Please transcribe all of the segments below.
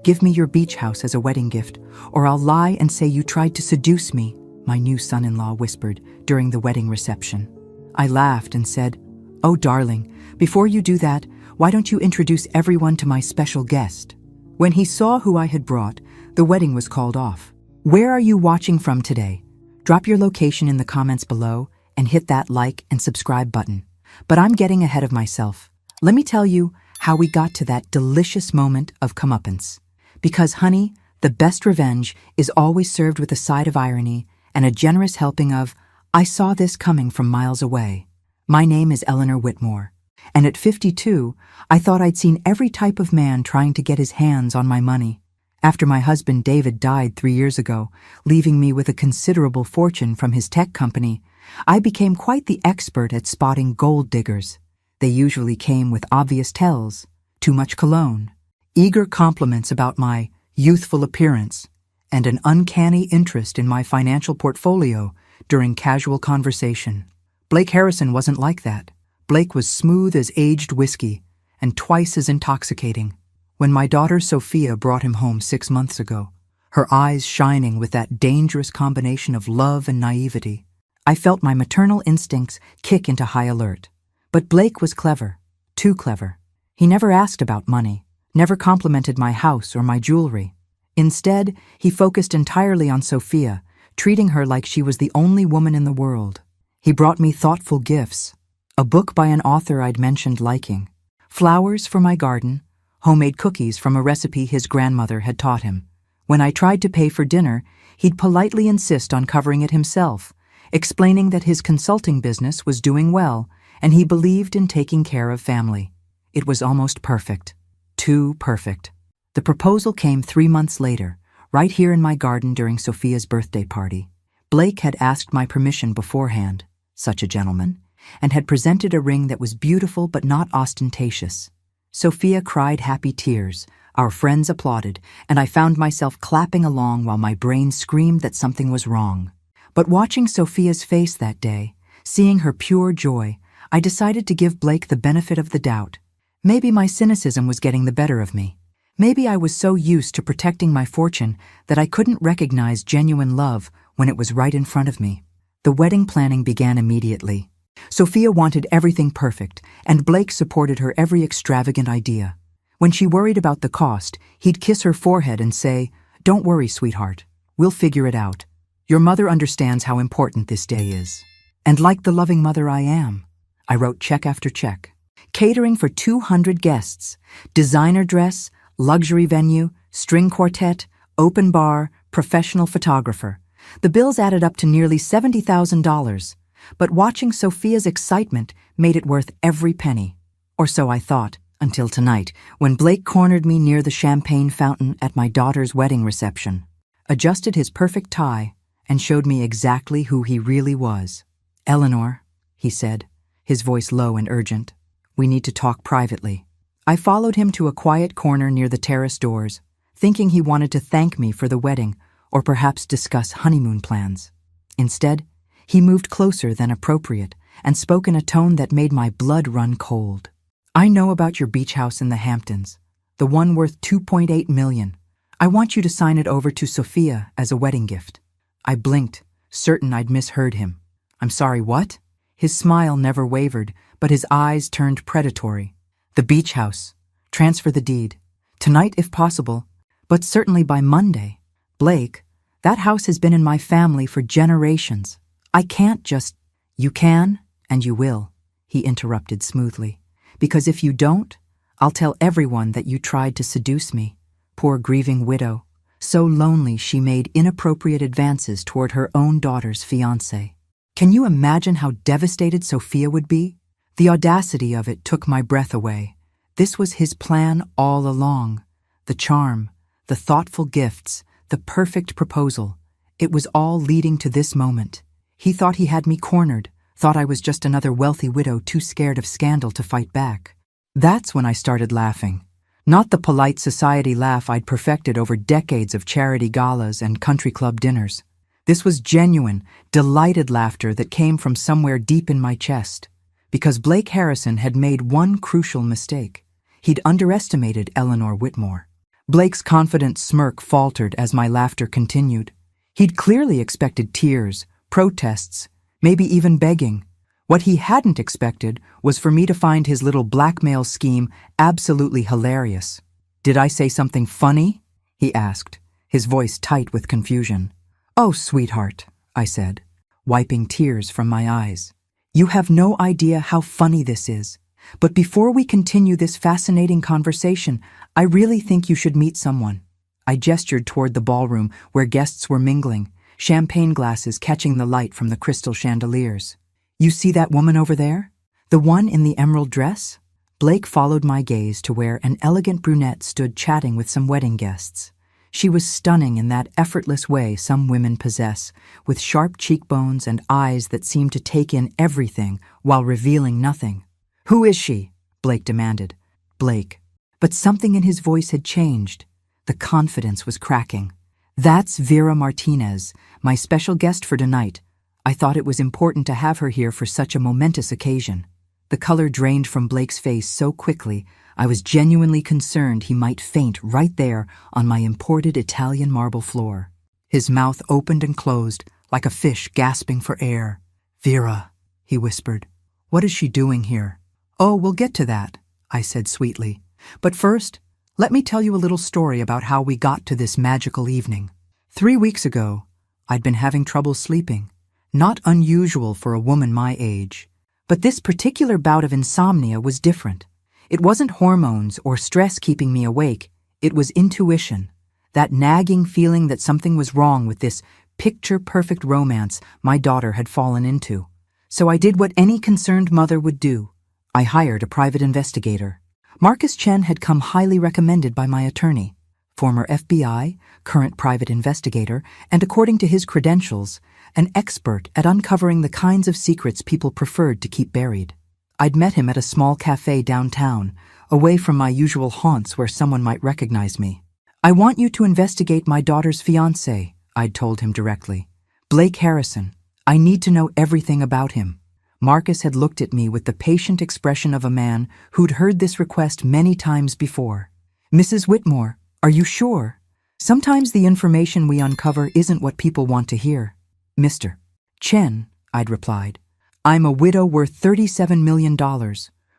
Give me your beach house as a wedding gift, or I'll lie and say you tried to seduce me," my new son-in-law whispered during the wedding reception. I laughed and said, "Oh, darling, before you do that, why don't you introduce everyone to my special guest?" When he saw who I had brought, the wedding was called off. Where are you watching from today? Drop your location in the comments below and hit that like and subscribe button. But I'm getting ahead of myself. Let me tell you how we got to that delicious moment of comeuppance. Because, honey, the best revenge is always served with a side of irony and a generous helping of, "I saw this coming from miles away." My name is Eleanor Whitmore, and at 52, I thought I'd seen every type of man trying to get his hands on my money. After my husband David died 3 years ago, leaving me with a considerable fortune from his tech company, I became quite the expert at spotting gold diggers. They usually came with obvious tells: too much cologne, eager compliments about my youthful appearance, and an uncanny interest in my financial portfolio during casual conversation. Blake Harrison wasn't like that. Blake was smooth as aged whiskey and twice as intoxicating. When my daughter Sophia brought him home 6 months ago, her eyes shining with that dangerous combination of love and naivety, I felt my maternal instincts kick into high alert. But Blake was clever, too clever. He never asked about money, never complimented my house or my jewelry. Instead, he focused entirely on Sophia, treating her like she was the only woman in the world. He brought me thoughtful gifts, a book by an author I'd mentioned liking, flowers for my garden, homemade cookies from a recipe his grandmother had taught him. When I tried to pay for dinner, he'd politely insist on covering it himself, explaining that his consulting business was doing well and he believed in taking care of family. It was almost perfect. Too perfect. The proposal came 3 months later, right here in my garden during Sophia's birthday party. Blake had asked my permission beforehand, such a gentleman, and had presented a ring that was beautiful but not ostentatious. Sophia cried happy tears, our friends applauded, and I found myself clapping along while my brain screamed that something was wrong. But watching Sophia's face that day, seeing her pure joy, I decided to give Blake the benefit of the doubt. Maybe my cynicism was getting the better of me. Maybe I was so used to protecting my fortune that I couldn't recognize genuine love when it was right in front of me. The wedding planning began immediately. Sophia wanted everything perfect, and Blake supported her every extravagant idea. When she worried about the cost, he'd kiss her forehead and say, "Don't worry, sweetheart. We'll figure it out. Your mother understands how important this day is." And like the loving mother I am, I wrote check after check. Catering for 200 guests, designer dress, luxury venue, string quartet, open bar, professional photographer. The bills added up to nearly $70,000. But watching Sophia's excitement made it worth every penny. Or so I thought, until tonight, when Blake cornered me near the champagne fountain at my daughter's wedding reception, adjusted his perfect tie, and showed me exactly who he really was. "Eleanor," he said, his voice low and urgent, "we need to talk privately." I followed him to a quiet corner near the terrace doors, thinking he wanted to thank me for the wedding or perhaps discuss honeymoon plans. Instead, he moved closer than appropriate and spoke in a tone that made my blood run cold. "I know about your beach house in the Hamptons, the one worth $2.8 million. I want you to sign it over to Sophia as a wedding gift." I blinked, certain I'd misheard him. "I'm sorry, what?" His smile never wavered, but his eyes turned predatory. "The beach house. Transfer the deed. Tonight if possible, but certainly by Monday. Blake, that house has been in my family for generations. I can't just—" "You can, and you will," he interrupted smoothly. "Because if you don't, I'll tell everyone that you tried to seduce me. Poor grieving widow, so lonely she made inappropriate advances toward her own daughter's fiancé. Can you imagine how devastated Sophia would be? The audacity of it took my breath away. This was his plan all along. The charm, the thoughtful gifts, the perfect proposal. It was all leading to this moment. He thought he had me cornered, thought I was just another wealthy widow too scared of scandal to fight back. That's when I started laughing. Not the polite society laugh I'd perfected over decades of charity galas and country club dinners. This was genuine, delighted laughter that came from somewhere deep in my chest. Because Blake Harrison had made one crucial mistake. He'd underestimated Eleanor Whitmore. Blake's confident smirk faltered as my laughter continued. He'd clearly expected tears, protests, maybe even begging. What he hadn't expected was for me to find his little blackmail scheme absolutely hilarious. "Did I say something funny?" he asked, his voice tight with confusion. "Oh, sweetheart," I said, wiping tears from my eyes. "You have no idea how funny this is. But before we continue this fascinating conversation, I really think you should meet someone." I gestured toward the ballroom where guests were mingling, champagne glasses catching the light from the crystal chandeliers. "You see that woman over there? The one in the emerald dress?" Blake followed my gaze to where an elegant brunette stood chatting with some wedding guests. She was stunning in that effortless way some women possess, with sharp cheekbones and eyes that seemed to take in everything while revealing nothing. "Who is she?" Blake demanded. Blake. But something in his voice had changed. The confidence was cracking. "That's Vera Martinez, my special guest for tonight. I thought it was important to have her here for such a momentous occasion." The color drained from Blake's face so quickly, I was genuinely concerned he might faint right there on my imported Italian marble floor. His mouth opened and closed, like a fish gasping for air. "Vera," he whispered. "What is she doing here?" "Oh, we'll get to that," I said sweetly. "But first, let me tell you a little story about how we got to this magical evening. 3 weeks ago, I'd been having trouble sleeping. Not unusual for a woman my age. But this particular bout of insomnia was different. It wasn't hormones or stress keeping me awake, it was intuition. That nagging feeling that something was wrong with this picture-perfect romance my daughter had fallen into. So I did what any concerned mother would do. I hired a private investigator. Marcus Chen had come highly recommended by my attorney. Former FBI, current private investigator, and according to his credentials, an expert at uncovering the kinds of secrets people preferred to keep buried. I'd met him at a small cafe downtown, away from my usual haunts where someone might recognize me. "I want you to investigate my daughter's fiancé," I'd told him directly. "Blake Harrison. I need to know everything about him." Marcus had looked at me with the patient expression of a man who'd heard this request many times before. "Mrs. Whitmore, are you sure? Sometimes the information we uncover isn't what people want to hear." "Mr. Chen," I'd replied, "I'm a widow worth $37 million,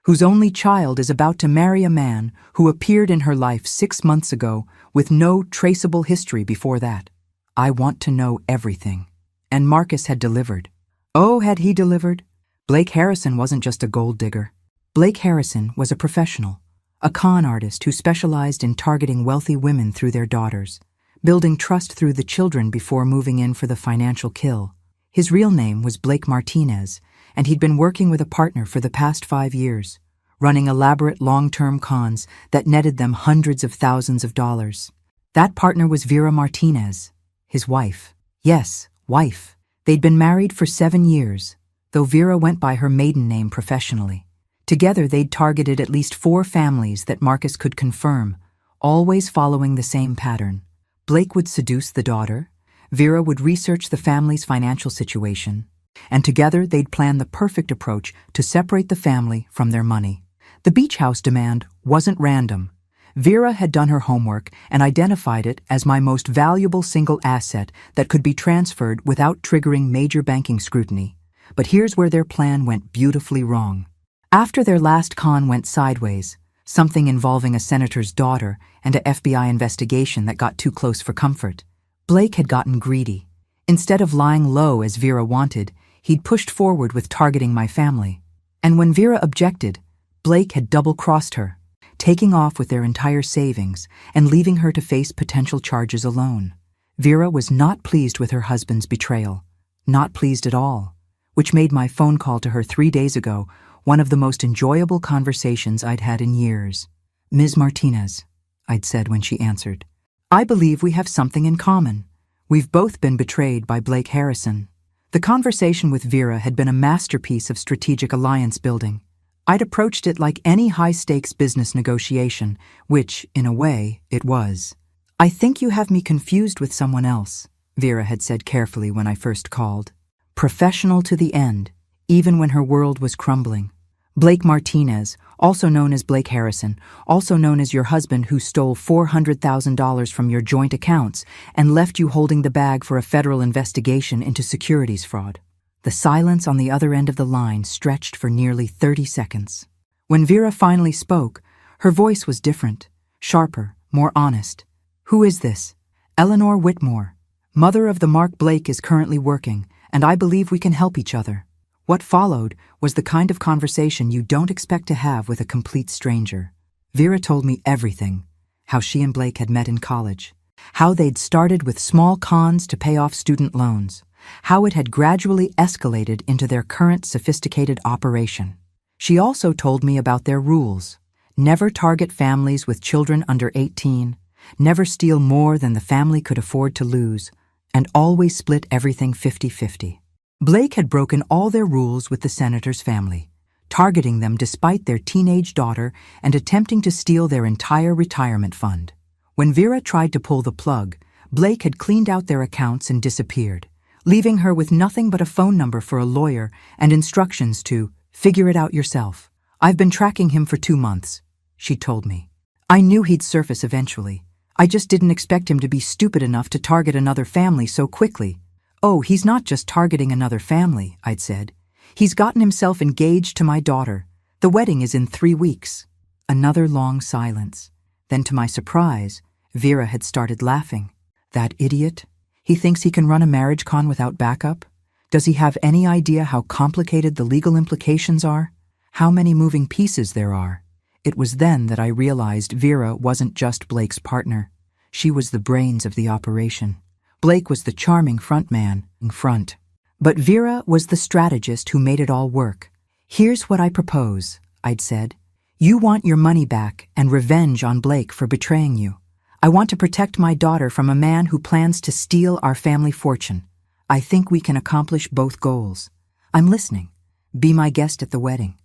whose only child is about to marry a man who appeared in her life 6 months ago with no traceable history before that. I want to know everything." And Marcus had delivered. Oh, had he delivered? Blake Harrison wasn't just a gold digger. Blake Harrison was a professional, a con artist who specialized in targeting wealthy women through their daughters, building trust through the children before moving in for the financial kill. His real name was Blake Martinez, and he'd been working with a partner for the past 5 years, running elaborate long-term cons that netted them hundreds of thousands of dollars. That partner was Vera Martinez, his wife. Yes, wife. They'd been married for 7 years, though Vera went by her maiden name professionally. Together they'd targeted at least 4 families that Marcus could confirm, always following the same pattern. Blake would seduce the daughter, Vera would research the family's financial situation, and together they'd plan the perfect approach to separate the family from their money. The beach house demand wasn't random. Vera had done her homework and identified it as my most valuable single asset that could be transferred without triggering major banking scrutiny. But here's where their plan went beautifully wrong. After their last con went sideways, something involving a senator's daughter and a FBI investigation that got too close for comfort, Blake had gotten greedy. Instead of lying low as Vera wanted, he'd pushed forward with targeting my family. And when Vera objected, Blake had double-crossed her, taking off with their entire savings and leaving her to face potential charges alone. Vera was not pleased with her husband's betrayal, not pleased at all, which made my phone call to her 3 days ago one of the most enjoyable conversations I'd had in years. "Ms. Martinez," I'd said when she answered, "I believe we have something in common. We've both been betrayed by Blake Harrison." The conversation with Vera had been a masterpiece of strategic alliance building. I'd approached it like any high-stakes business negotiation, which, in a way, it was. "I think you have me confused with someone else," Vera had said carefully when I first called. Professional to the end, even when her world was crumbling. Blake Martinez, also known as Blake Harrison, also known as your husband who stole $400,000 from your joint accounts and left you holding the bag for a federal investigation into securities fraud. The silence on the other end of the line stretched for nearly 30 seconds. When Vera finally spoke, her voice was different, sharper, more honest. Who is this? Eleanor Whitmore. Mother of the Mark Blake is currently working, and I believe we can help each other. What followed was the kind of conversation you don't expect to have with a complete stranger. Vera told me everything. How she and Blake had met in college. How they'd started with small cons to pay off student loans. How it had gradually escalated into their current sophisticated operation. She also told me about their rules. Never target families with children under 18, never steal more than the family could afford to lose, and always split everything 50-50. Blake had broken all their rules with the senator's family, targeting them despite their teenage daughter and attempting to steal their entire retirement fund. When Vera tried to pull the plug, Blake had cleaned out their accounts and disappeared, leaving her with nothing but a phone number for a lawyer and instructions to figure it out yourself. I've been tracking him for 2 months, she told me. I knew he'd surface eventually. I just didn't expect him to be stupid enough to target another family so quickly. Oh, he's not just targeting another family, I'd said. He's gotten himself engaged to my daughter. The wedding is in 3 weeks. Another long silence. Then to my surprise, Vera had started laughing. That idiot? He thinks he can run a marriage con without backup? Does he have any idea how complicated the legal implications are? How many moving pieces there are? It was then that I realized Vera wasn't just Blake's partner. She was the brains of the operation. Blake was the charming front man in front. But Vera was the strategist who made it all work. Here's what I propose, I'd said. You want your money back and revenge on Blake for betraying you. I want to protect my daughter from a man who plans to steal our family fortune. I think we can accomplish both goals. I'm listening. Be my guest at the wedding.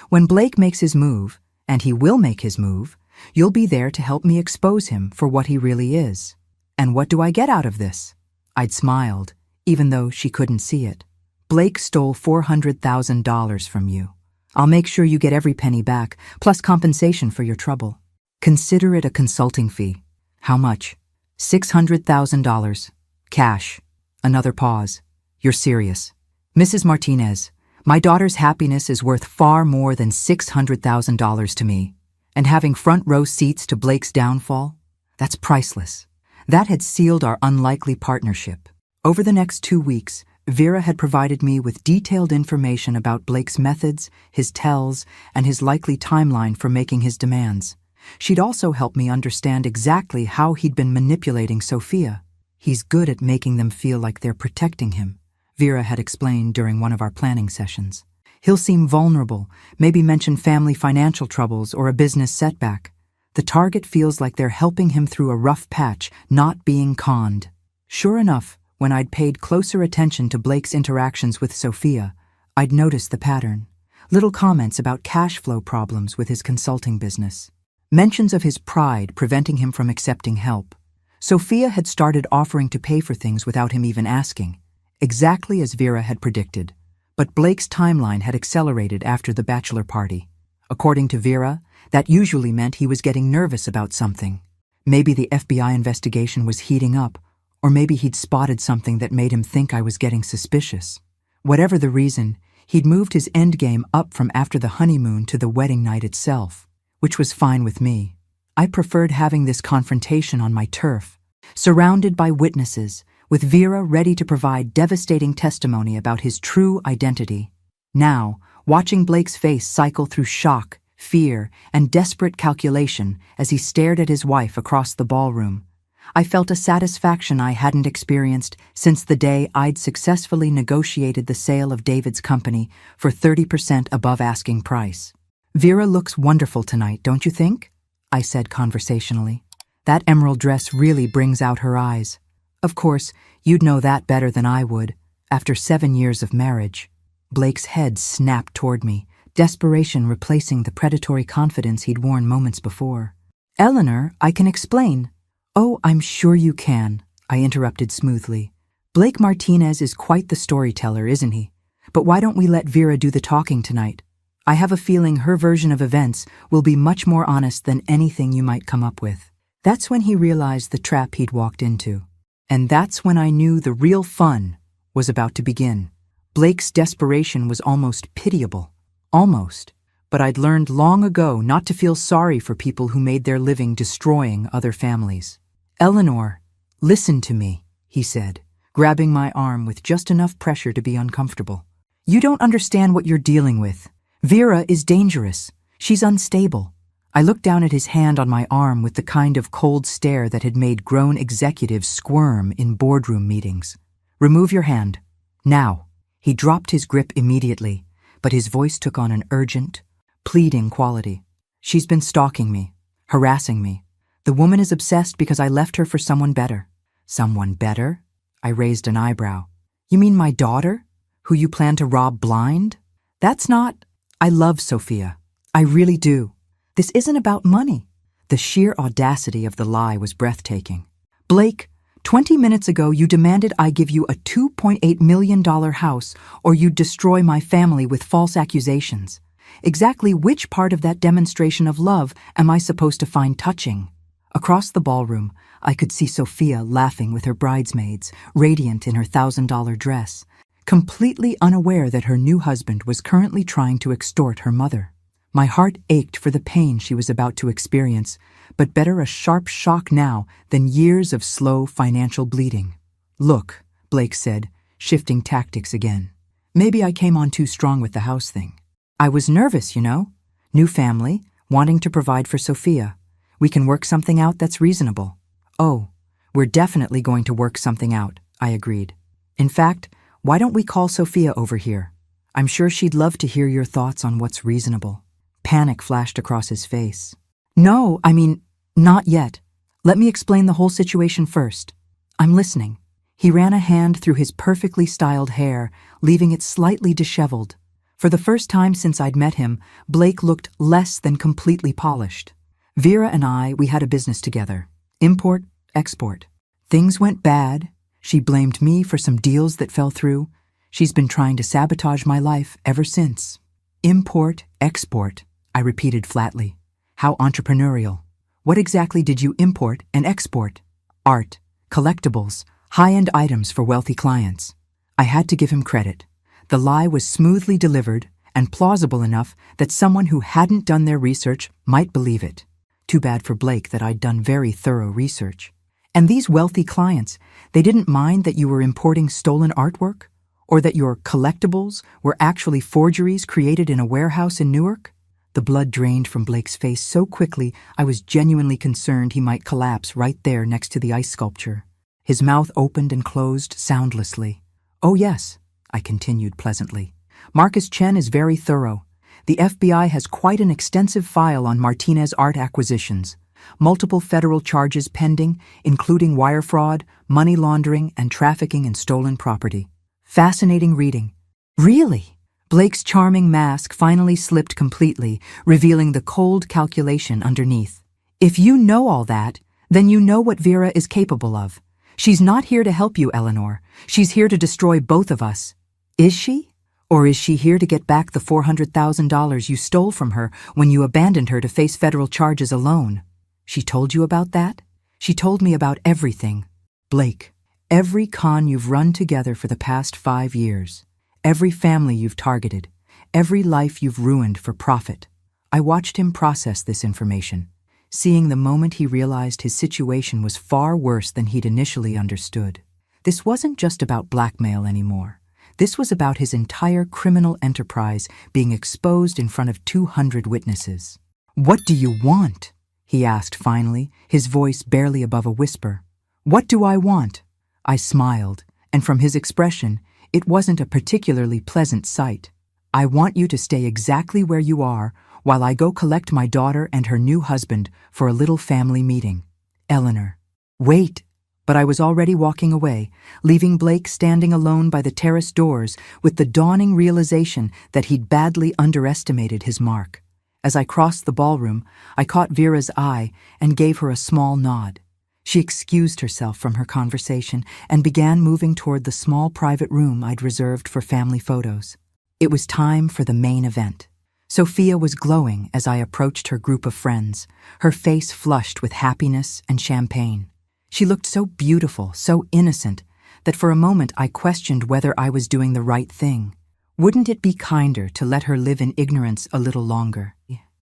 When Blake makes his move, and he will make his move, you'll be there to help me expose him for what he really is. And what do I get out of this? I'd smiled, even though she couldn't see it. Blake stole $400,000 from you. I'll make sure you get every penny back, plus compensation for your trouble. Consider it a consulting fee. How much? $600,000. Cash. Another pause. You're serious. Mrs. Martinez, my daughter's happiness is worth far more than $600,000 to me. And having front row seats to Blake's downfall? That's priceless. That had sealed our unlikely partnership. Over the next 2 weeks, Vera had provided me with detailed information about Blake's methods, his tells, and his likely timeline for making his demands. She'd also helped me understand exactly how he'd been manipulating Sophia. He's good at making them feel like they're protecting him, Vera had explained during one of our planning sessions. He'll seem vulnerable, maybe mention family financial troubles or a business setback. The target feels like they're helping him through a rough patch, not being conned. Sure enough, when I'd paid closer attention to Blake's interactions with Sophia, I'd noticed the pattern. Little comments about cash flow problems with his consulting business. Mentions of his pride preventing him from accepting help. Sophia had started offering to pay for things without him even asking, exactly as Vera had predicted. But Blake's timeline had accelerated after the bachelor party. According to Vera, that usually meant he was getting nervous about something. Maybe the FBI investigation was heating up, or maybe he'd spotted something that made him think I was getting suspicious. Whatever the reason, he'd moved his endgame up from after the honeymoon to the wedding night itself, which was fine with me. I preferred having this confrontation on my turf, surrounded by witnesses, with Vera ready to provide devastating testimony about his true identity. Now, watching Blake's face cycle through shock, fear, and desperate calculation as he stared at his wife across the ballroom, I felt a satisfaction I hadn't experienced since the day I'd successfully negotiated the sale of David's company for 30% above asking price. Vera looks wonderful tonight, don't you think? I said conversationally. That emerald dress really brings out her eyes. Of course, you'd know that better than I would, after 7 years of marriage. Blake's head snapped toward me, desperation replacing the predatory confidence he'd worn moments before. Eleanor, I can explain. Oh, I'm sure you can, I interrupted smoothly. Blake Martinez is quite the storyteller, isn't he? But why don't we let Vera do the talking tonight? I have a feeling her version of events will be much more honest than anything you might come up with. That's when he realized the trap he'd walked into. And that's when I knew the real fun was about to begin. Blake's desperation was almost pitiable. Almost. But I'd learned long ago not to feel sorry for people who made their living destroying other families. "Eleanor, listen to me," he said, grabbing my arm with just enough pressure to be uncomfortable. "You don't understand what you're dealing with. Vera is dangerous. She's unstable." I looked down at his hand on my arm with the kind of cold stare that had made grown executives squirm in boardroom meetings. "Remove your hand. Now." He dropped his grip immediately, but his voice took on an urgent, pleading quality. "She's been stalking me, harassing me. The woman is obsessed because I left her for someone better." "Someone better?" I raised an eyebrow. "You mean my daughter, who you plan to rob blind?" "That's not—" "I love Sophia. I really do. This isn't about money." The sheer audacity of the lie was breathtaking. "Blake, 20 minutes ago you demanded I give you a $2.8 million house or you'd destroy my family with false accusations. Exactly which part of that demonstration of love am I supposed to find touching?" Across the ballroom, I could see Sophia laughing with her bridesmaids, radiant in her $1,000 dress, completely unaware that her new husband was currently trying to extort her mother. My heart ached for the pain she was about to experience, but better a sharp shock now than years of slow financial bleeding. "Look," Blake said, shifting tactics again. "Maybe I came on too strong with the house thing. I was nervous, you know. New family, wanting to provide for Sophia. We can work something out that's reasonable." "Oh, we're definitely going to work something out," I agreed. "In fact, why don't we call Sophia over here? I'm sure she'd love to hear your thoughts on what's reasonable." Panic flashed across his face. "No, I mean, not yet. Let me explain the whole situation first. I'm listening." He ran a hand through his perfectly styled hair, leaving it slightly disheveled. For the first time since I'd met him, Blake looked less than completely polished. "Vera and we had a business together. Import, export. Things went bad. She blamed me for some deals that fell through. She's been trying to sabotage my life ever since." "Import, export," I repeated flatly. "How entrepreneurial. What exactly did you import and export?" "Art, collectibles, high-end items for wealthy clients." I had to give him credit. The lie was smoothly delivered and plausible enough that someone who hadn't done their research might believe it. Too bad for Blake that I'd done very thorough research. "And these wealthy clients, they didn't mind that you were importing stolen artwork? Or that your collectibles were actually forgeries created in a warehouse in Newark?" The blood drained from Blake's face so quickly I was genuinely concerned he might collapse right there next to the ice sculpture. His mouth opened and closed soundlessly. "Oh yes," I continued pleasantly. "Marcus Chen is very thorough. The FBI has quite an extensive file on Martinez art acquisitions. Multiple federal charges pending, including wire fraud, money laundering, and trafficking in stolen property. Fascinating reading." "Really?" Blake's charming mask finally slipped completely, revealing the cold calculation underneath. "If you know all that, then you know what Vera is capable of. She's not here to help you, Eleanor. She's here to destroy both of us." "Is she? Or is she here to get back the $400,000 you stole from her when you abandoned her to face federal charges alone?" "She told you about that?" "She told me about everything. Blake, every con you've run together for the past 5 years. Every family you've targeted. Every life you've ruined for profit." I watched him process this information, seeing the moment he realized his situation was far worse than he'd initially understood. This wasn't just about blackmail anymore. This was about his entire criminal enterprise being exposed in front of 200 witnesses. "What do you want?" he asked finally, his voice barely above a whisper. "What do I want?" I smiled, and from his expression, it wasn't a particularly pleasant sight. "I want you to stay exactly where you are while I go collect my daughter and her new husband for a little family meeting. Eleanor." "Wait." But I was already walking away, leaving Blake standing alone by the terrace doors with the dawning realization that he'd badly underestimated his mark. As I crossed the ballroom, I caught Vera's eye and gave her a small nod. She excused herself from her conversation and began moving toward the small private room I'd reserved for family photos. It was time for the main event. Sophia was glowing as I approached her group of friends, her face flushed with happiness and champagne. She looked so beautiful, so innocent, that for a moment I questioned whether I was doing the right thing. Wouldn't it be kinder to let her live in ignorance a little longer?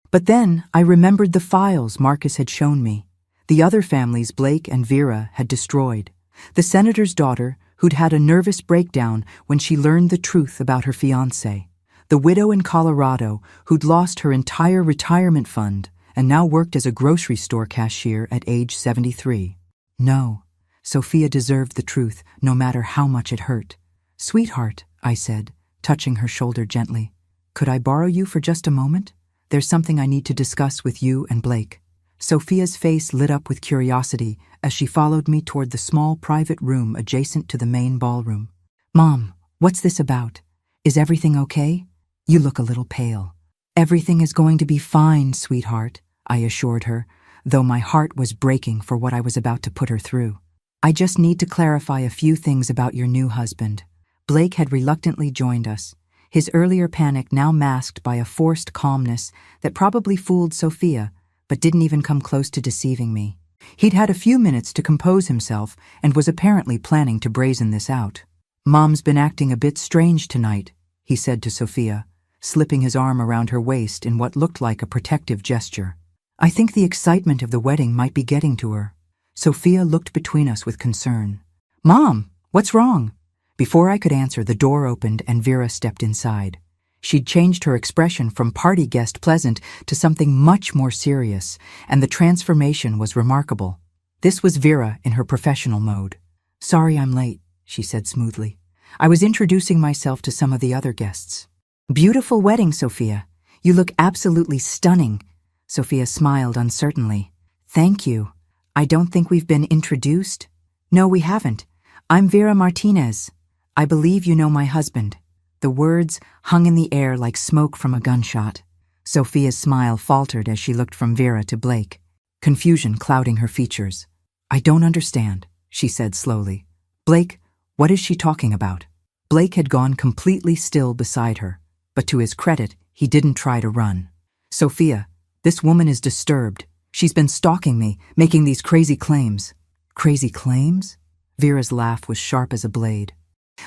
But then I remembered the files Marcus had shown me. The other families Blake and Vera had destroyed. The senator's daughter, who'd had a nervous breakdown when she learned the truth about her fiancé. The widow in Colorado, who'd lost her entire retirement fund and now worked as a grocery store cashier at age 73. No, Sophia deserved the truth, no matter how much it hurt. "Sweetheart," I said, touching her shoulder gently, "could I borrow you for just a moment? There's something I need to discuss with you and Blake." Sophia's face lit up with curiosity as she followed me toward the small private room adjacent to the main ballroom. "Mom, what's this about? Is everything okay? You look a little pale." "Everything is going to be fine, sweetheart," I assured her, though my heart was breaking for what I was about to put her through. "I just need to clarify a few things about your new husband." Blake had reluctantly joined us, his earlier panic now masked by a forced calmness that probably fooled Sophia, but didn't even come close to deceiving me. He'd had a few minutes to compose himself and was apparently planning to brazen this out. "Mom's been acting a bit strange tonight," he said to Sophia, slipping his arm around her waist in what looked like a protective gesture. "I think the excitement of the wedding might be getting to her." Sophia looked between us with concern. "Mom, what's wrong?" Before I could answer, the door opened and Vera stepped inside. She'd changed her expression from party guest pleasant to something much more serious, and the transformation was remarkable. This was Vera in her professional mode. "Sorry I'm late," she said smoothly. "I was introducing myself to some of the other guests." "Beautiful wedding, Sophia. You look absolutely stunning." Sophia smiled uncertainly. "Thank you. I don't think we've been introduced." "No, we haven't. I'm Vera Martinez. I believe you know my husband." The words hung in the air like smoke from a gunshot. Sophia's smile faltered as she looked from Vera to Blake, confusion clouding her features. "I don't understand," she said slowly. "Blake, what is she talking about?" Blake had gone completely still beside her, but to his credit, he didn't try to run. "Sophia, this woman is disturbed. She's been stalking me, making these crazy claims." "Crazy claims?" Vera's laugh was sharp as a blade.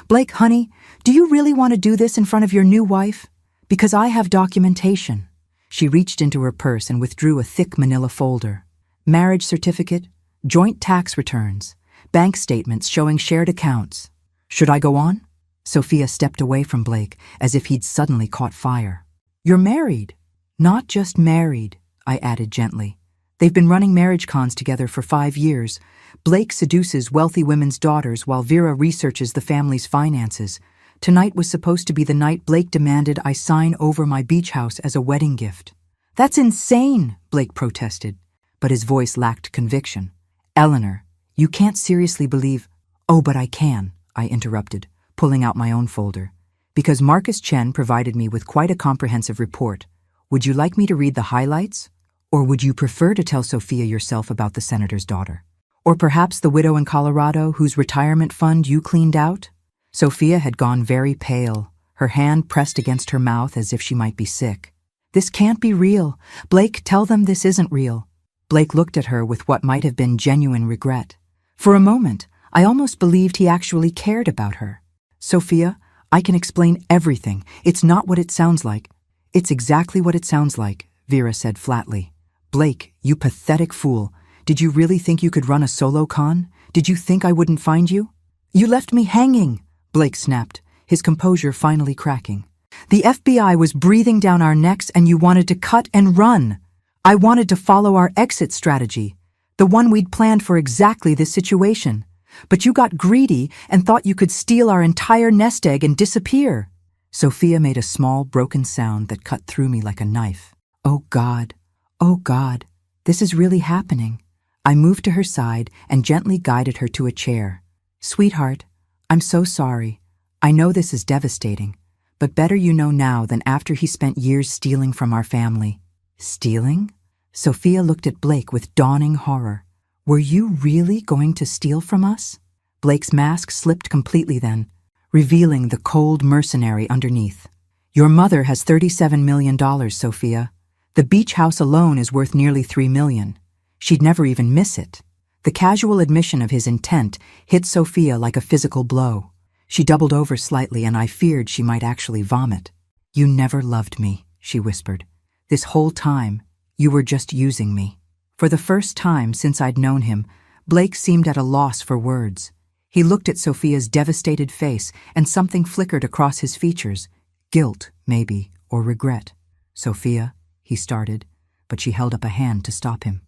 "Blake, honey, do you really want to do this in front of your new wife? Because I have documentation." She reached into her purse and withdrew a thick manila folder. "Marriage certificate, joint tax returns, bank statements showing shared accounts." "Should I go on?" Sophia stepped away from Blake as if he'd suddenly caught fire. "You're married." "Not just married," I added gently. "They've been running marriage cons together for 5 years. Blake seduces wealthy women's daughters while Vera researches the family's finances. Tonight was supposed to be the night Blake demanded I sign over my beach house as a wedding gift." "That's insane," Blake protested, but his voice lacked conviction. "Eleanor, you can't seriously believe—" "Oh, but I can," I interrupted, pulling out my own folder, "because Marcus Chen provided me with quite a comprehensive report. Would you like me to read the highlights? Or would you prefer to tell Sophia yourself about the senator's daughter? Or perhaps the widow in Colorado whose retirement fund you cleaned out?" Sophia had gone very pale, her hand pressed against her mouth as if she might be sick. "This can't be real. Blake, tell them this isn't real." Blake looked at her with what might have been genuine regret. For a moment, I almost believed he actually cared about her. "Sophia, I can explain everything. It's not what it sounds like." "It's exactly what it sounds like," Vera said flatly. "Blake, you pathetic fool. Did you really think you could run a solo con? Did you think I wouldn't find you?" "You left me hanging," Blake snapped, his composure finally cracking. "The FBI was breathing down our necks and you wanted to cut and run. I wanted to follow our exit strategy, the one we'd planned for exactly this situation. But you got greedy and thought you could steal our entire nest egg and disappear." Sophia made a small, broken sound that cut through me like a knife. "Oh God, oh God, this is really happening." I moved to her side and gently guided her to a chair. "Sweetheart, I'm so sorry. I know this is devastating, but better you know now than after he spent years stealing from our family." "Stealing?" Sophia looked at Blake with dawning horror. "Were you really going to steal from us?" Blake's mask slipped completely then, revealing the cold mercenary underneath. Your mother has $37 million, Sophia. The beach house alone is worth nearly $3 million. She'd never even miss it. The casual admission of his intent hit Sophia like a physical blow. She doubled over slightly, and I feared she might actually vomit. You never loved me, she whispered. This whole time, you were just using me. For the first time since I'd known him, Blake seemed at a loss for words. He looked at Sophia's devastated face, and something flickered across his features. Guilt, maybe, or regret. Sophia, he started, but she held up a hand to stop him.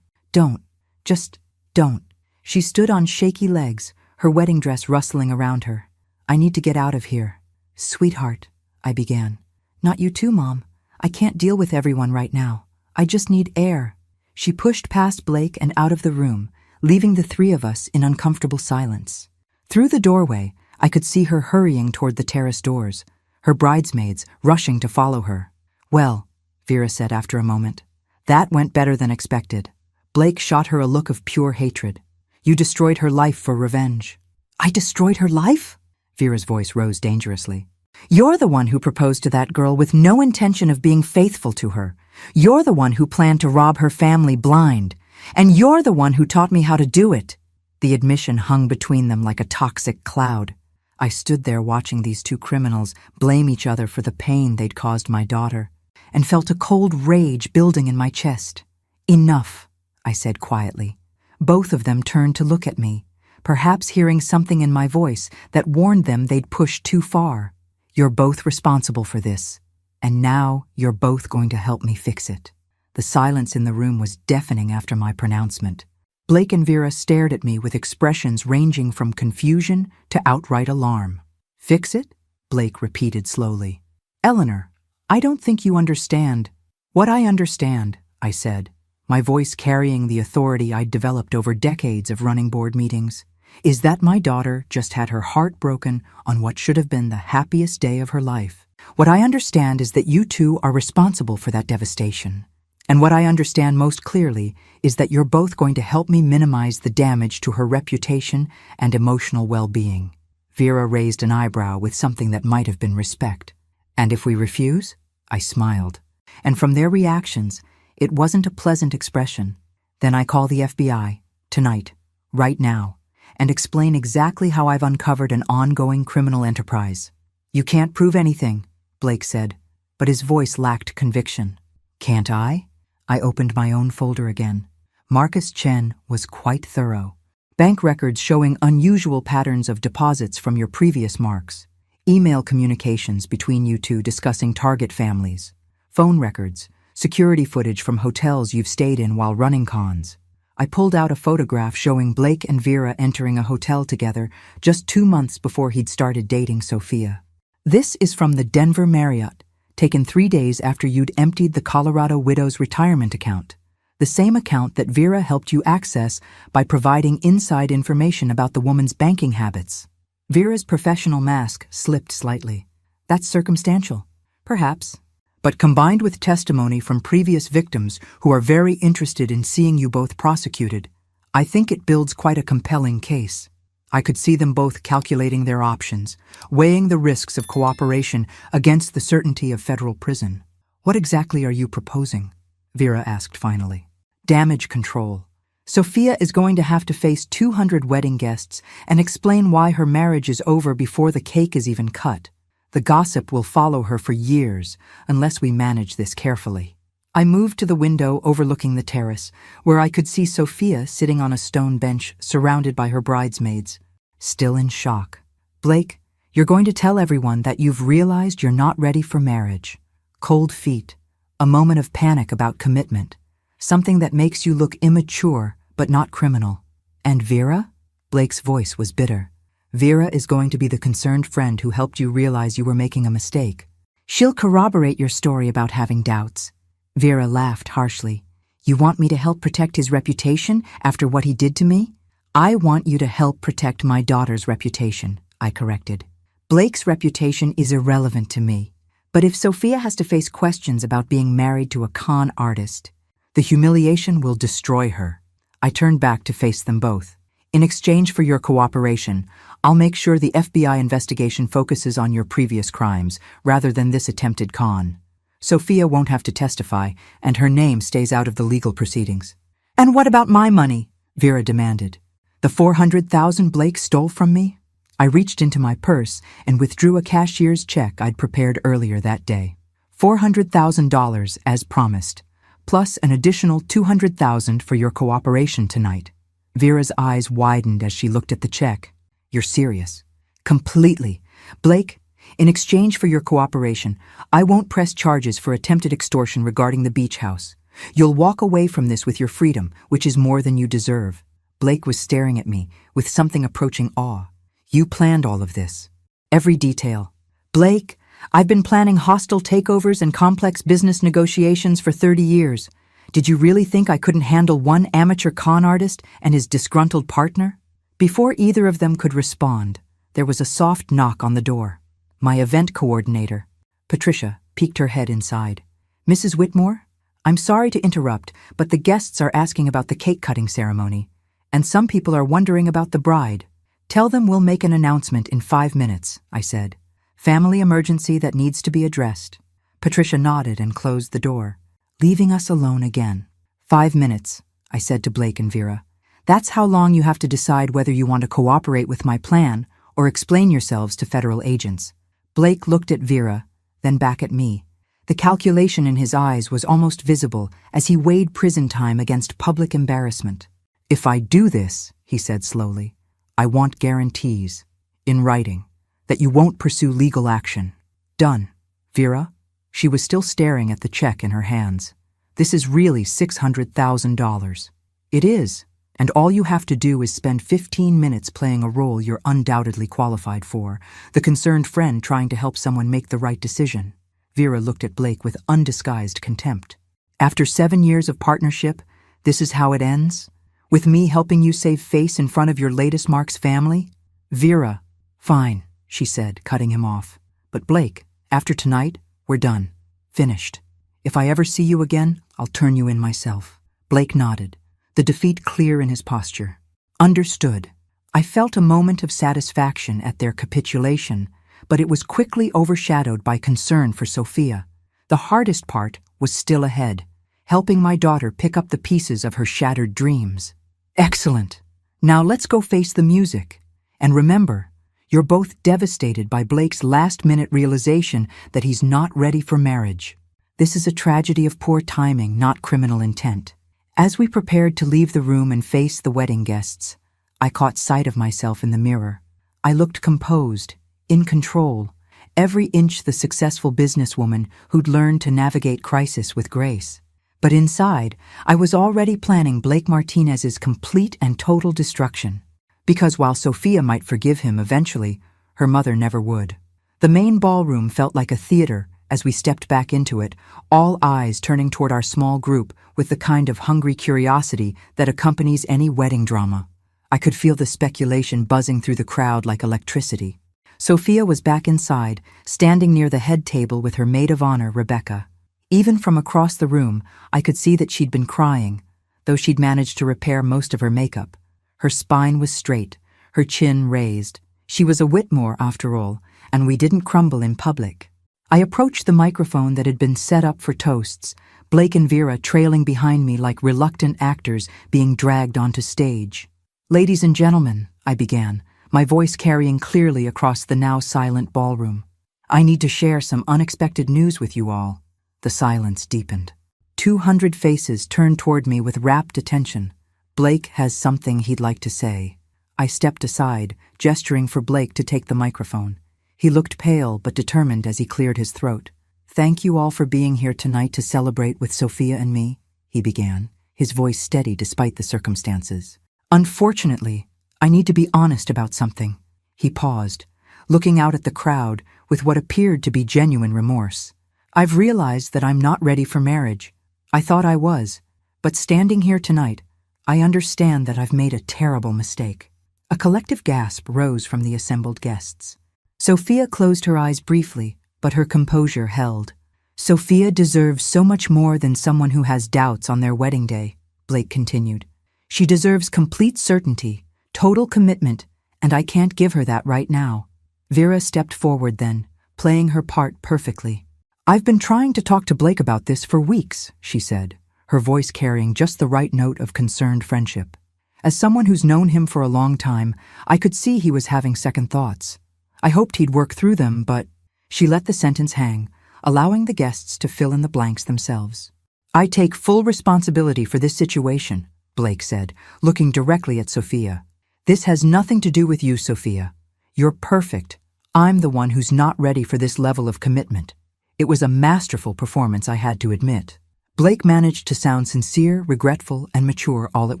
Don't. Just don't. She stood on shaky legs, her wedding dress rustling around her. I need to get out of here. Sweetheart, I began. Not you too, Mom. I can't deal with everyone right now. I just need air. She pushed past Blake and out of the room, leaving the three of us in uncomfortable silence. Through the doorway, I could see her hurrying toward the terrace doors, her bridesmaids rushing to follow her. Well, Vera said after a moment, that went better than expected. Blake shot her a look of pure hatred. You destroyed her life for revenge. I destroyed her life? Vera's voice rose dangerously. You're the one who proposed to that girl with no intention of being faithful to her. You're the one who planned to rob her family blind. And you're the one who taught me how to do it. The admission hung between them like a toxic cloud. I stood there watching these two criminals blame each other for the pain they'd caused my daughter, and felt a cold rage building in my chest. Enough, I said quietly. Both of them turned to look at me, perhaps hearing something in my voice that warned them they'd pushed too far. You're both responsible for this, and now you're both going to help me fix it. The silence in the room was deafening after my pronouncement. Blake and Vera stared at me with expressions ranging from confusion to outright alarm. Fix it? Blake repeated slowly. Eleanor, I don't think you understand. What I understand, I said, my voice carrying the authority I'd developed over decades of running board meetings, is that my daughter just had her heart broken on what should have been the happiest day of her life. What I understand is that you two are responsible for that devastation. And what I understand most clearly is that you're both going to help me minimize the damage to her reputation and emotional well-being. Vera raised an eyebrow with something that might have been respect. And if we refuse? I smiled. And from their reactions, it wasn't a pleasant expression. Then I call the FBI, tonight, right now, and explain exactly how I've uncovered an ongoing criminal enterprise. You can't prove anything, Blake said, but his voice lacked conviction. Can't I? I opened my own folder again. Marcus Chen was quite thorough. Bank records showing unusual patterns of deposits from your previous marks. Email communications between you two discussing target families. Phone records. Security footage from hotels you've stayed in while running cons. I pulled out a photograph showing Blake and Vera entering a hotel together just 2 months before he'd started dating Sophia. This is from the Denver Marriott, taken 3 days after you'd emptied the Colorado Widow's retirement account, the same account that Vera helped you access by providing inside information about the woman's banking habits. Vera's professional mask slipped slightly. That's circumstantial. Perhaps. But combined with testimony from previous victims who are very interested in seeing you both prosecuted, I think it builds quite a compelling case. I could see them both calculating their options, weighing the risks of cooperation against the certainty of federal prison. What exactly are you proposing? Vera asked finally. Damage control. Sophia is going to have to face 200 wedding guests and explain why her marriage is over before the cake is even cut. The gossip will follow her for years unless we manage this carefully. I moved to the window overlooking the terrace, where I could see Sophia sitting on a stone bench surrounded by her bridesmaids, still in shock. Blake, you're going to tell everyone that you've realized you're not ready for marriage. Cold feet, a moment of panic about commitment, something that makes you look immature but not criminal. And Vera? Blake's voice was bitter. Vera is going to be the concerned friend who helped you realize you were making a mistake. She'll corroborate your story about having doubts. Vera laughed harshly. You want me to help protect his reputation after what he did to me? I want you to help protect my daughter's reputation, I corrected. Blake's reputation is irrelevant to me. But if Sophia has to face questions about being married to a con artist, the humiliation will destroy her. I turned back to face them both. In exchange for your cooperation, I'll make sure the FBI investigation focuses on your previous crimes rather than this attempted con. Sophia won't have to testify, and her name stays out of the legal proceedings. And what about my money? Vera demanded. The $400,000 Blake stole from me? I reached into my purse and withdrew a cashier's check I'd prepared earlier that day. $400,000 as promised, plus an additional $200,000 for your cooperation tonight. Vera's eyes widened as she looked at the check. You're serious? Completely. Blake, in exchange for your cooperation, I won't press charges for attempted extortion regarding the beach house. You'll walk away from this with your freedom, which is more than you deserve. Blake was staring at me with something approaching awe. You planned all of this. Every detail. Blake, I've been planning hostile takeovers and complex business negotiations for 30 years. Did you really think I couldn't handle one amateur con artist and his disgruntled partner? Before either of them could respond, there was a soft knock on the door. My event coordinator, Patricia, peeked her head inside. Mrs. Whitmore? I'm sorry to interrupt, but the guests are asking about the cake-cutting ceremony, and some people are wondering about the bride. Tell them we'll make an announcement in 5 minutes, I said. Family emergency that needs to be addressed. Patricia nodded and closed the door, leaving us alone again. 5 minutes, I said to Blake and Vera. That's how long you have to decide whether you want to cooperate with my plan or explain yourselves to federal agents. Blake looked at Vera, then back at me. The calculation in his eyes was almost visible as he weighed prison time against public embarrassment. If I do this, he said slowly, I want guarantees, in writing, that you won't pursue legal action. Done. Vera? She was still staring at the check in her hands. This is really $600,000. It is, and all you have to do is spend 15 minutes playing a role you're undoubtedly qualified for, the concerned friend trying to help someone make the right decision. Vera looked at Blake with undisguised contempt. After 7 years of partnership, this is how it ends? With me helping you save face in front of your latest Mark's family? Vera. Fine, she said, cutting him off. But Blake, after tonight, we're done. Finished. If I ever see you again, I'll turn you in myself. Blake nodded, the defeat clear in his posture. Understood. I felt a moment of satisfaction at their capitulation, but it was quickly overshadowed by concern for Sophia. The hardest part was still ahead, helping my daughter pick up the pieces of her shattered dreams. Excellent. Now let's go face the music. And remember, you're both devastated by Blake's last-minute realization that he's not ready for marriage. This is a tragedy of poor timing, not criminal intent. As we prepared to leave the room and face the wedding guests, I caught sight of myself in the mirror. I looked composed, in control, every inch the successful businesswoman who'd learned to navigate crisis with grace. But inside, I was already planning Blake Martinez's complete and total destruction. Because while Sophia might forgive him eventually, her mother never would. The main ballroom felt like a theater as we stepped back into it, all eyes turning toward our small group with the kind of hungry curiosity that accompanies any wedding drama. I could feel the speculation buzzing through the crowd like electricity. Sophia was back inside, standing near the head table with her maid of honor, Rebecca. Even from across the room, I could see that she'd been crying, though she'd managed to repair most of her makeup. Her spine was straight, her chin raised. She was a Whitmore, after all, and we didn't crumble in public. I approached the microphone that had been set up for toasts, Blake and Vera trailing behind me like reluctant actors being dragged onto stage. Ladies and gentlemen, I began, my voice carrying clearly across the now silent ballroom. I need to share some unexpected news with you all. The silence deepened. 200 faces turned toward me with rapt attention. Blake has something he'd like to say. I stepped aside, gesturing for Blake to take the microphone. He looked pale but determined as he cleared his throat. Thank you all for being here tonight to celebrate with Sophia and me, he began, his voice steady despite the circumstances. Unfortunately, I need to be honest about something. He paused, looking out at the crowd with what appeared to be genuine remorse. I've realized that I'm not ready for marriage. I thought I was, but standing here tonight, I understand that I've made a terrible mistake. A collective gasp rose from the assembled guests. Sophia closed her eyes briefly, but her composure held. Sophia deserves so much more than someone who has doubts on their wedding day, Blake continued. She deserves complete certainty, total commitment, and I can't give her that right now. Vera stepped forward then, playing her part perfectly. I've been trying to talk to Blake about this for weeks, she said, her voice carrying just the right note of concerned friendship. As someone who's known him for a long time, I could see he was having second thoughts. I hoped he'd work through them, but… She let the sentence hang, allowing the guests to fill in the blanks themselves. I take full responsibility for this situation, Blake said, looking directly at Sophia. This has nothing to do with you, Sophia. You're perfect. I'm the one who's not ready for this level of commitment. It was a masterful performance, I had to admit. Blake managed to sound sincere, regretful, and mature all at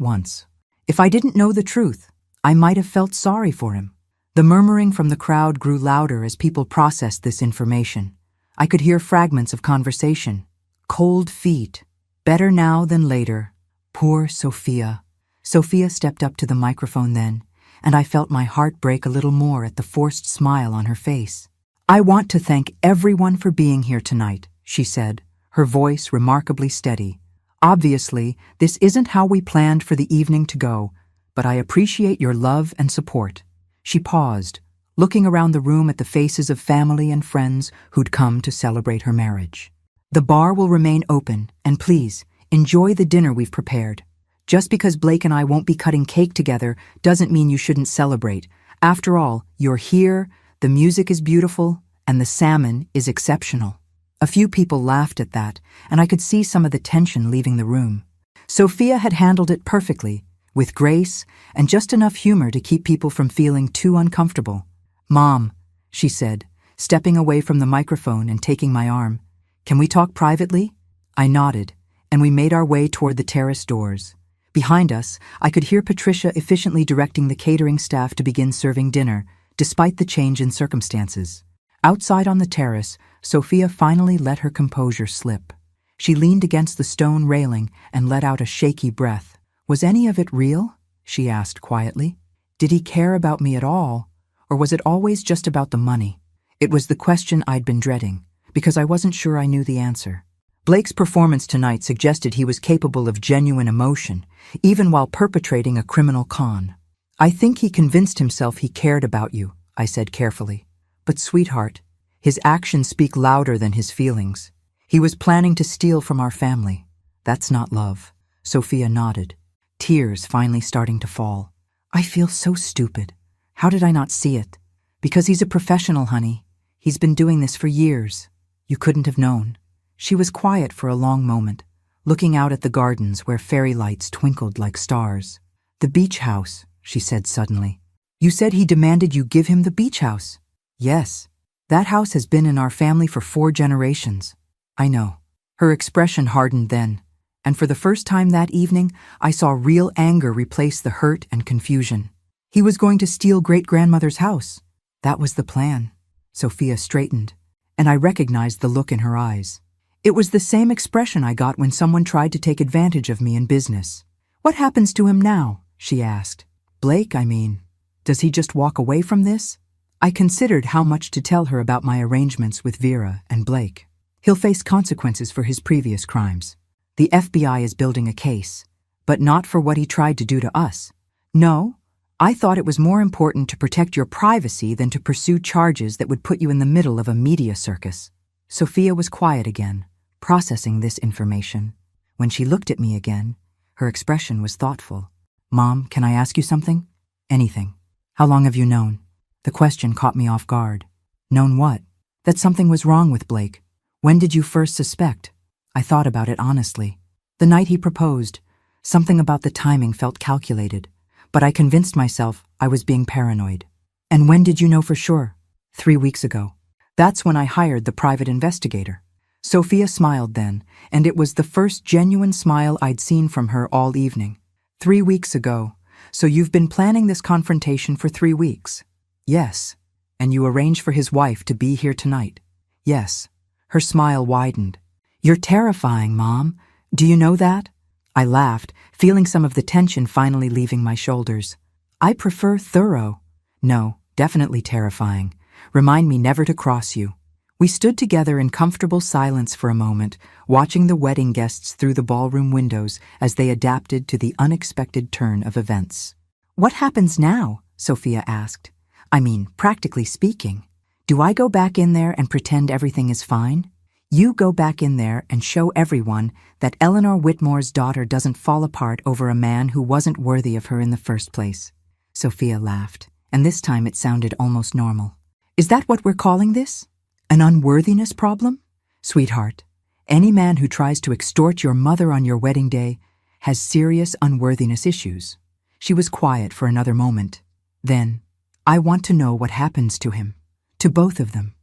once. If I didn't know the truth, I might have felt sorry for him. The murmuring from the crowd grew louder as people processed this information. I could hear fragments of conversation. Cold feet. Better now than later. Poor Sophia. Sophia stepped up to the microphone then, and I felt my heart break a little more at the forced smile on her face. I want to thank everyone for being here tonight, she said, her voice remarkably steady. Obviously, this isn't how we planned for the evening to go, but I appreciate your love and support. She paused, looking around the room at the faces of family and friends who'd come to celebrate her marriage. The bar will remain open, and please, enjoy the dinner we've prepared. Just because Blake and I won't be cutting cake together doesn't mean you shouldn't celebrate. After all, you're here, the music is beautiful, and the salmon is exceptional. A few people laughed at that, and I could see some of the tension leaving the room. Sophia had handled it perfectly, with grace and just enough humor to keep people from feeling too uncomfortable. Mom, she said, stepping away from the microphone and taking my arm. Can we talk privately? I nodded, and we made our way toward the terrace doors. Behind us, I could hear Patricia efficiently directing the catering staff to begin serving dinner, despite the change in circumstances. Outside on the terrace, Sophia finally let her composure slip. She leaned against the stone railing and let out a shaky breath. Was any of it real? She asked quietly. Did he care about me at all? Or was it always just about the money? It was the question I'd been dreading, because I wasn't sure I knew the answer. Blake's performance tonight suggested he was capable of genuine emotion, even while perpetrating a criminal con. I think he convinced himself he cared about you, I said carefully. But sweetheart, his actions speak louder than his feelings. He was planning to steal from our family. That's not love. Sophia nodded, tears finally starting to fall. I feel so stupid. How did I not see it? Because he's a professional, honey. He's been doing this for years. You couldn't have known. She was quiet for a long moment, looking out at the gardens where fairy lights twinkled like stars. The beach house, she said suddenly. You said he demanded you give him the beach house. Yes. That house has been in our family for 4 generations. I know. Her expression hardened then, and for the first time that evening, I saw real anger replace the hurt and confusion. He was going to steal great-grandmother's house. That was the plan. Sophia straightened, and I recognized the look in her eyes. It was the same expression I got when someone tried to take advantage of me in business. What happens to him now? She asked. Blake, I mean. Does he just walk away from this? I considered how much to tell her about my arrangements with Vera and Blake. He'll face consequences for his previous crimes. The FBI is building a case, but not for what he tried to do to us. No, I thought it was more important to protect your privacy than to pursue charges that would put you in the middle of a media circus. Sophia was quiet again, processing this information. When she looked at me again, her expression was thoughtful. Mom, can I ask you something? Anything. How long have you known? The question caught me off guard. Known what? That something was wrong with Blake. When did you first suspect? I thought about it honestly. The night he proposed. Something about the timing felt calculated, but I convinced myself I was being paranoid. And when did you know for sure? 3 weeks ago. That's when I hired the private investigator. Sophia smiled then, and it was the first genuine smile I'd seen from her all evening. 3 weeks ago. So you've been planning this confrontation for 3 weeks? Yes. And you arranged for his wife to be here tonight? Yes. Her smile widened. You're terrifying, Mom. Do you know that? I laughed, feeling some of the tension finally leaving my shoulders. I prefer thorough. No, definitely terrifying. Remind me never to cross you. We stood together in comfortable silence for a moment, watching the wedding guests through the ballroom windows as they adapted to the unexpected turn of events. What happens now? Sophia asked. I mean, practically speaking. Do I go back in there and pretend everything is fine? You go back in there and show everyone that Eleanor Whitmore's daughter doesn't fall apart over a man who wasn't worthy of her in the first place. Sophia laughed, and this time it sounded almost normal. Is that what we're calling this? An unworthiness problem? Sweetheart, any man who tries to extort your mother on your wedding day has serious unworthiness issues. She was quiet for another moment. Then, I want to know what happens to him. To both of them.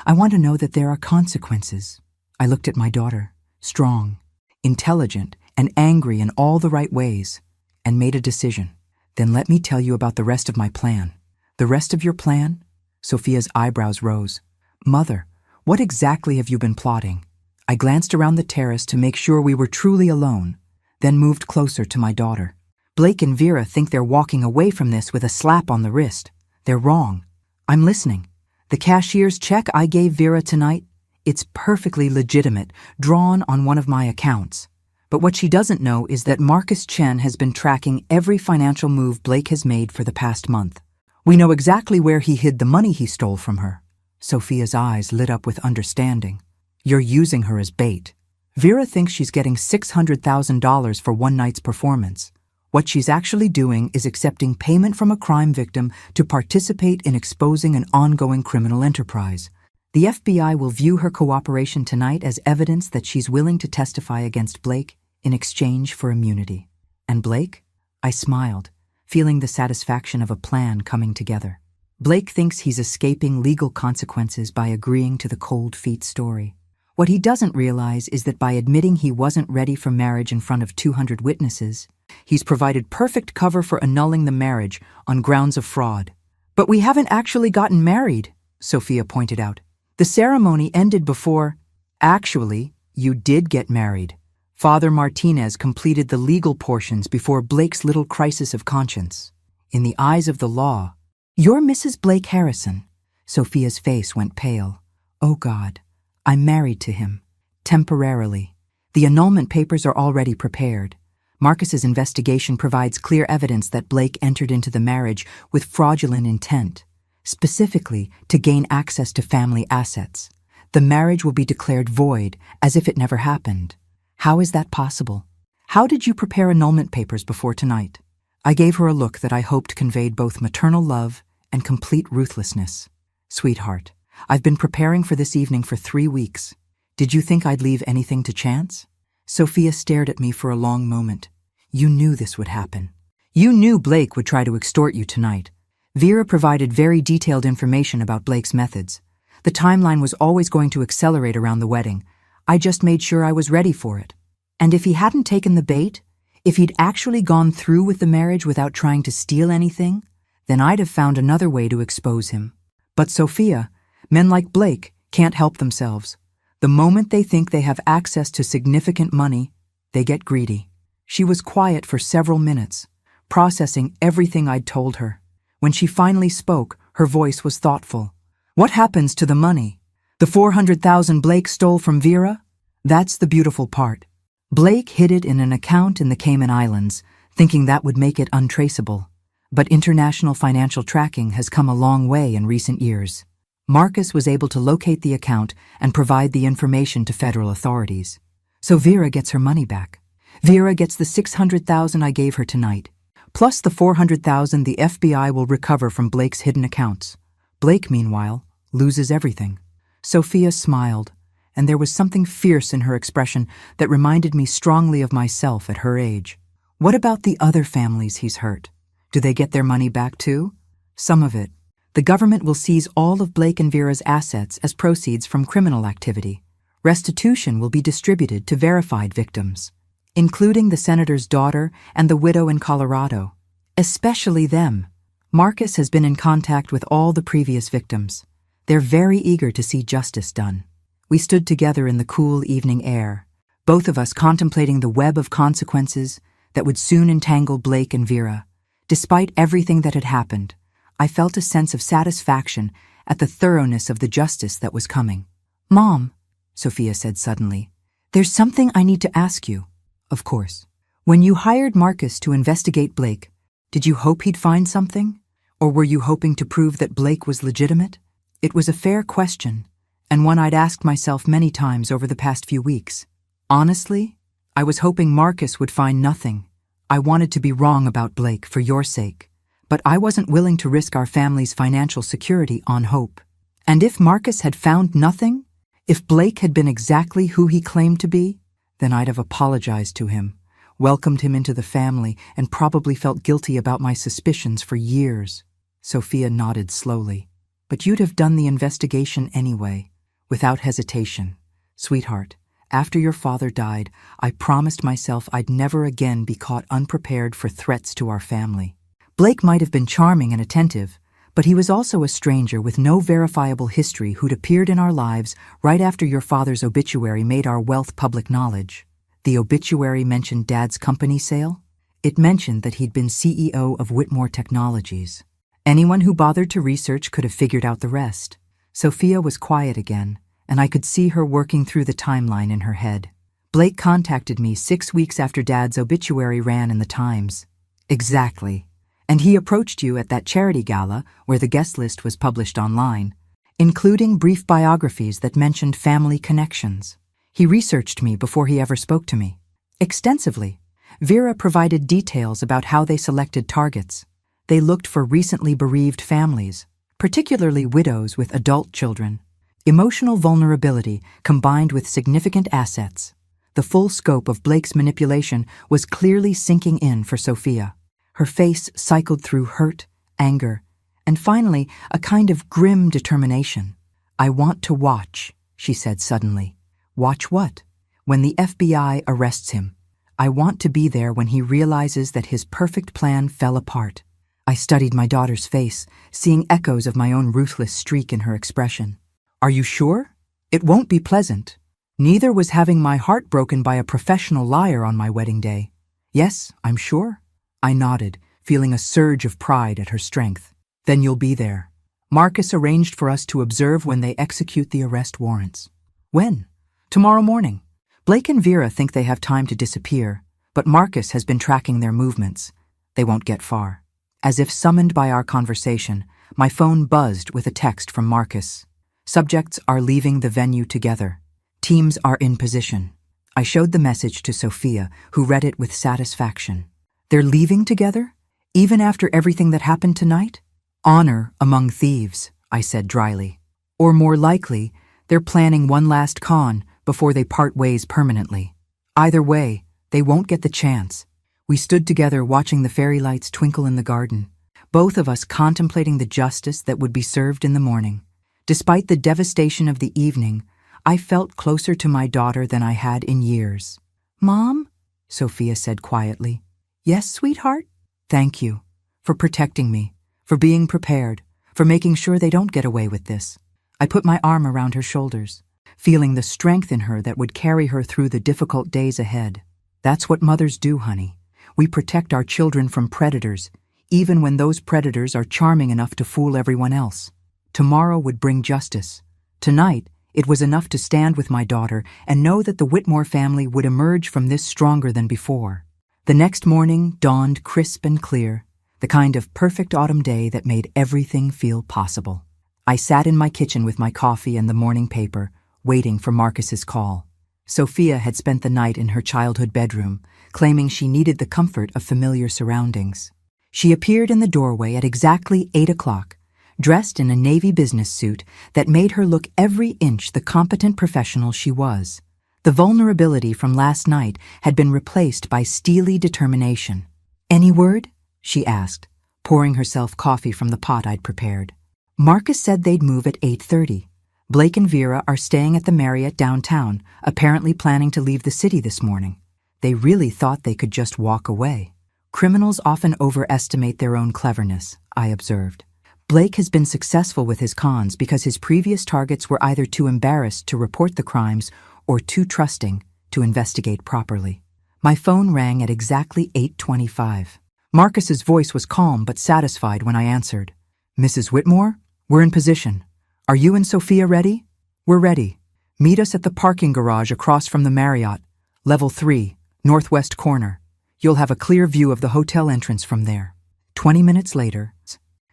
I want to know that there are consequences. I looked at my daughter, strong, intelligent, and angry in all the right ways, and made a decision. Then let me tell you about the rest of my plan. The rest of your plan? Sophia's eyebrows rose. Mother, what exactly have you been plotting? I glanced around the terrace to make sure we were truly alone, then moved closer to my daughter. Blake and Vera think they're walking away from this with a slap on the wrist. They're wrong. I'm listening. The cashier's check I gave Vera tonight, it's perfectly legitimate, drawn on one of my accounts. But what she doesn't know is that Marcus Chen has been tracking every financial move Blake has made for the past month. We know exactly where he hid the money he stole from her. Sophia's eyes lit up with understanding. You're using her as bait. Vera thinks she's getting $600,000 for one night's performance. What she's actually doing is accepting payment from a crime victim to participate in exposing an ongoing criminal enterprise. The FBI will view her cooperation tonight as evidence that she's willing to testify against Blake in exchange for immunity. And Blake? I smiled, feeling the satisfaction of a plan coming together. Blake thinks he's escaping legal consequences by agreeing to the cold feet story. What he doesn't realize is that by admitting he wasn't ready for marriage in front of 200 witnesses, he's provided perfect cover for annulling the marriage on grounds of fraud. But we haven't actually gotten married, Sophia pointed out. The ceremony ended before… Actually, you did get married. Father Martinez completed the legal portions before Blake's little crisis of conscience. In the eyes of the law, you're Mrs. Blake Harrison. Sophia's face went pale. Oh God, I'm married to him. Temporarily. The annulment papers are already prepared. Marcus's investigation provides clear evidence that Blake entered into the marriage with fraudulent intent, specifically to gain access to family assets. The marriage will be declared void, as if it never happened. How is that possible? How did you prepare annulment papers before tonight? I gave her a look that I hoped conveyed both maternal love and complete ruthlessness. Sweetheart, I've been preparing for this evening for 3 weeks. Did you think I'd leave anything to chance? Sophia stared at me for a long moment. You knew this would happen. You knew Blake would try to extort you tonight. Vera provided very detailed information about Blake's methods. The timeline was always going to accelerate around the wedding. I just made sure I was ready for it. And if he hadn't taken the bait, if he'd actually gone through with the marriage without trying to steal anything, then I'd have found another way to expose him. But Sophia, men like Blake can't help themselves. The moment they think they have access to significant money, they get greedy. She was quiet for several minutes, processing everything I'd told her. When she finally spoke, her voice was thoughtful. What happens to the money? The $400,000 Blake stole from Vera? That's the beautiful part. Blake hid it in an account in the Cayman Islands, thinking that would make it untraceable. But international financial tracking has come a long way in recent years. Marcus was able to locate the account and provide the information to federal authorities. So Vera gets her money back. Vera gets the $600,000 I gave her tonight, plus the $400,000 the FBI will recover from Blake's hidden accounts. Blake, meanwhile, loses everything. Sophia smiled, and there was something fierce in her expression that reminded me strongly of myself at her age. What about the other families he's hurt? Do they get their money back too? Some of it. The government will seize all of Blake and Vera's assets as proceeds from criminal activity. Restitution will be distributed to verified victims, including the senator's daughter and the widow in Colorado. Especially them. Marcus has been in contact with all the previous victims. They're very eager to see justice done. We stood together in the cool evening air, both of us contemplating the web of consequences that would soon entangle Blake and Vera. Despite everything that had happened, I felt a sense of satisfaction at the thoroughness of the justice that was coming. Mom, Sophia said suddenly, there's something I need to ask you. Of course. When you hired Marcus to investigate Blake, did you hope he'd find something? Or were you hoping to prove that Blake was legitimate? It was a fair question, and one I'd asked myself many times over the past few weeks. Honestly, I was hoping Marcus would find nothing. I wanted to be wrong about Blake for your sake, but I wasn't willing to risk our family's financial security on hope. And if Marcus had found nothing, if Blake had been exactly who he claimed to be, then I'd have apologized to him, welcomed him into the family, and probably felt guilty about my suspicions for years. Sophia nodded slowly. But you'd have done the investigation anyway, without hesitation. Sweetheart, after your father died, I promised myself I'd never again be caught unprepared for threats to our family. Blake might have been charming and attentive, but he was also a stranger with no verifiable history who'd appeared in our lives right after your father's obituary made our wealth public knowledge. The obituary mentioned Dad's company sale. It mentioned that he'd been CEO of Whitmore Technologies. Anyone who bothered to research could have figured out the rest. Sophia was quiet again, and I could see her working through the timeline in her head. Blake contacted me 6 weeks after Dad's obituary ran in the Times. Exactly. And he approached you at that charity gala where the guest list was published online, including brief biographies that mentioned family connections. He researched me before he ever spoke to me. Extensively. Vera provided details about how they selected targets. They looked for recently bereaved families, particularly widows with adult children. Emotional vulnerability combined with significant assets. The full scope of Blake's manipulation was clearly sinking in for Sophia. Her face cycled through hurt, anger, and finally a kind of grim determination. I want to watch, she said suddenly. Watch what? When the FBI arrests him. I want to be there when he realizes that his perfect plan fell apart. I studied my daughter's face, seeing echoes of my own ruthless streak in her expression. Are you sure? It won't be pleasant. Neither was having my heart broken by a professional liar on my wedding day. Yes, I'm sure. I nodded, feeling a surge of pride at her strength. Then you'll be there. Marcus arranged for us to observe when they execute the arrest warrants. When? Tomorrow morning. Blake and Vera think they have time to disappear, but Marcus has been tracking their movements. They won't get far. As if summoned by our conversation, my phone buzzed with a text from Marcus. Subjects are leaving the venue together. Teams are in position. I showed the message to Sophia, who read it with satisfaction. They're leaving together? Even after everything that happened tonight? Honor among thieves, I said dryly. Or more likely, they're planning one last con before they part ways permanently. Either way, they won't get the chance. We stood together watching the fairy lights twinkle in the garden, both of us contemplating the justice that would be served in the morning. Despite the devastation of the evening, I felt closer to my daughter than I had in years. Mom? Sophia said quietly. Yes, sweetheart? Thank you. For protecting me. For being prepared. For making sure they don't get away with this. I put my arm around her shoulders, feeling the strength in her that would carry her through the difficult days ahead. That's what mothers do, honey. We protect our children from predators, even when those predators are charming enough to fool everyone else. Tomorrow would bring justice. Tonight, it was enough to stand with my daughter and know that the Whitmore family would emerge from this stronger than before. The next morning dawned crisp and clear, the kind of perfect autumn day that made everything feel possible. I sat in my kitchen with my coffee and the morning paper, waiting for Marcus's call. Sophia had spent the night in her childhood bedroom, claiming she needed the comfort of familiar surroundings. She appeared in the doorway at exactly 8 o'clock, dressed in a navy business suit that made her look every inch the competent professional she was. The vulnerability from last night had been replaced by steely determination. Any word? She asked, pouring herself coffee from the pot I'd prepared. Marcus said they'd move at 8:30. Blake and Vera are staying at the Marriott downtown, apparently planning to leave the city this morning. They really thought they could just walk away. Criminals often overestimate their own cleverness, I observed. Blake has been successful with his cons because his previous targets were either too embarrassed to report the crimes or too trusting to investigate properly. My phone rang at exactly 8:25. Marcus's voice was calm but satisfied when I answered. Mrs. Whitmore, we're in position. Are you and Sophia ready? We're ready. Meet us at the parking garage across from the Marriott, level 3, northwest corner. You'll have a clear view of the hotel entrance from there. 20 minutes later,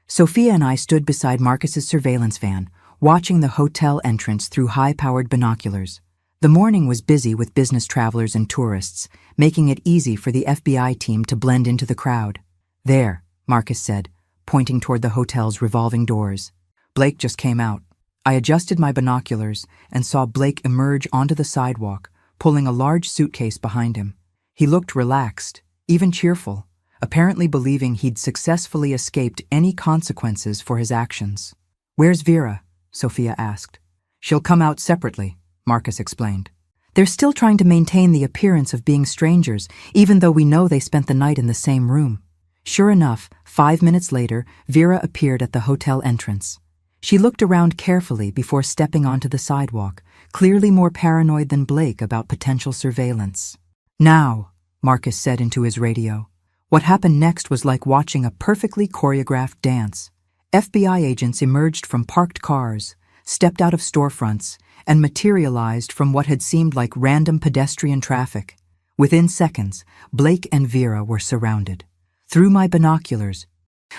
Sophia and I stood beside Marcus's surveillance van, watching the hotel entrance through high-powered binoculars. The morning was busy with business travelers and tourists, making it easy for the FBI team to blend into the crowd. "There," Marcus said, pointing toward the hotel's revolving doors. "Blake just came out." I adjusted my binoculars and saw Blake emerge onto the sidewalk, pulling a large suitcase behind him. He looked relaxed, even cheerful, apparently believing he'd successfully escaped any consequences for his actions. "Where's Vera?" Sophia asked. "She'll come out separately," Marcus explained. "They're still trying to maintain the appearance of being strangers, even though we know they spent the night in the same room." Sure enough, 5 minutes later, Vera appeared at the hotel entrance. She looked around carefully before stepping onto the sidewalk, clearly more paranoid than Blake about potential surveillance. "Now," Marcus said into his radio. What happened next was like watching a perfectly choreographed dance. FBI agents emerged from parked cars, stepped out of storefronts, and materialized from what had seemed like random pedestrian traffic. Within seconds, Blake and Vera were surrounded. Through my binoculars,